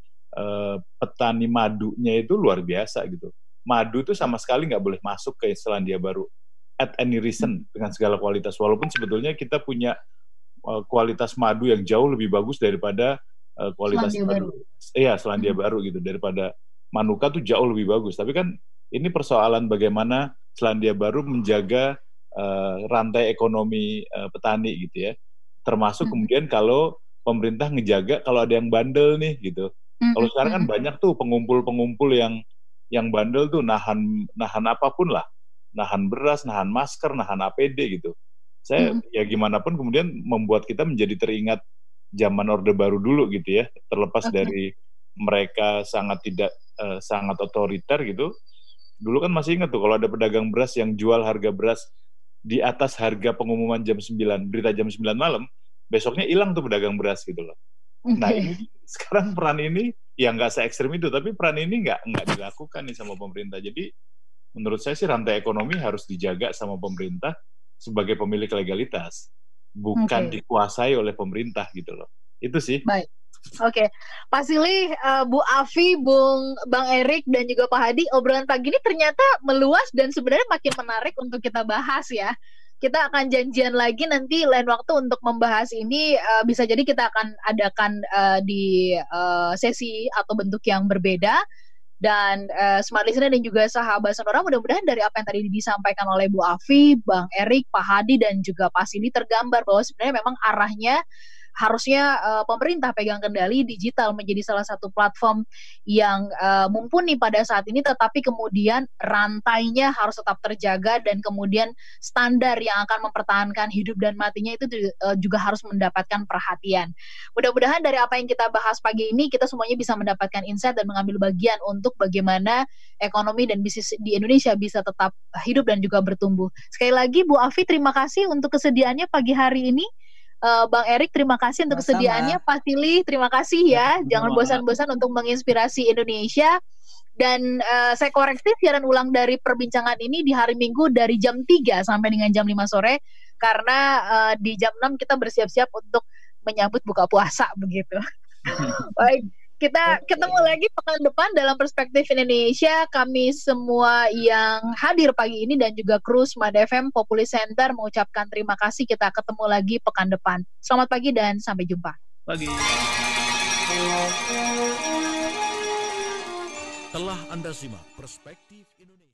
petani madunya itu luar biasa gitu. Madu itu sama sekali nggak boleh masuk ke Selandia Baru at any reason dengan segala kualitas. Walaupun sebetulnya kita punya kualitas madu yang jauh lebih bagus daripada kualitas Selandia Baru gitu, daripada Manuka tuh jauh lebih bagus. Tapi kan ini persoalan bagaimana Selandia Baru menjaga rantai ekonomi petani gitu ya. Termasuk kemudian kalau pemerintah ngejaga kalau ada yang bandel nih gitu. Kalau sekarang kan banyak tuh pengumpul-pengumpul yang bandel tuh nahan apapun lah. Nahan beras, nahan masker, nahan APD gitu. Saya ya gimana pun kemudian membuat kita menjadi teringat zaman Orde Baru dulu gitu ya. Terlepas dari mereka sangat otoriter gitu. Dulu kan masih ingat tuh kalau ada pedagang beras yang jual harga beras di atas harga pengumuman jam 9, berita jam 9 malam, besoknya hilang tuh pedagang beras gitu loh. Nah ini sekarang peran ini ya nggak se-ekstrim itu, tapi peran ini nggak dilakukan nih sama pemerintah. Jadi menurut saya sih rantai ekonomi harus dijaga sama pemerintah sebagai pemilik legalitas, bukan dikuasai oleh pemerintah gitu loh. Itu sih. Baik. Oke, Pak Silih, Bu Afi, Bang Erik, dan juga Pak Hadi, obrolan pagi ini ternyata meluas dan sebenarnya makin menarik untuk kita bahas ya. Kita akan janjian lagi nanti lain waktu untuk membahas ini, bisa jadi kita akan adakan di sesi atau bentuk yang berbeda. Dan Smart Listener dan juga sahabat Sonora, mudah-mudahan dari apa yang tadi disampaikan oleh Bu Afi, Bang Erik, Pak Hadi, dan juga Pak Silih tergambar bahwa sebenarnya memang arahnya harusnya pemerintah pegang kendali digital menjadi salah satu platform yang mumpuni pada saat ini, tetapi kemudian rantainya harus tetap terjaga dan kemudian standar yang akan mempertahankan hidup dan matinya itu juga harus mendapatkan perhatian. Mudah-mudahan dari apa yang kita bahas pagi ini kita semuanya bisa mendapatkan insight dan mengambil bagian untuk bagaimana ekonomi dan bisnis di Indonesia bisa tetap hidup dan juga bertumbuh. Sekali lagi Bu Afi, terima kasih untuk kesediaannya pagi hari ini. Bang Erik, terima kasih untuk kesediaannya. Pak Silih, terima kasih ya. Jangan bosan-bosan untuk menginspirasi Indonesia. Dan saya koreksi, siaran ulang dari perbincangan ini di hari Minggu dari jam 3 sampai dengan jam 5 sore. Karena di jam 6 kita bersiap-siap untuk menyambut buka puasa begitu. Baik, kita ketemu lagi pekan depan dalam Perspektif Indonesia. Kami semua yang hadir pagi ini dan juga kru Smart FM Populi Center mengucapkan terima kasih. Kita ketemu lagi pekan depan. Selamat pagi dan sampai jumpa. Pagi. Telah Anda simak Perspektif Indonesia.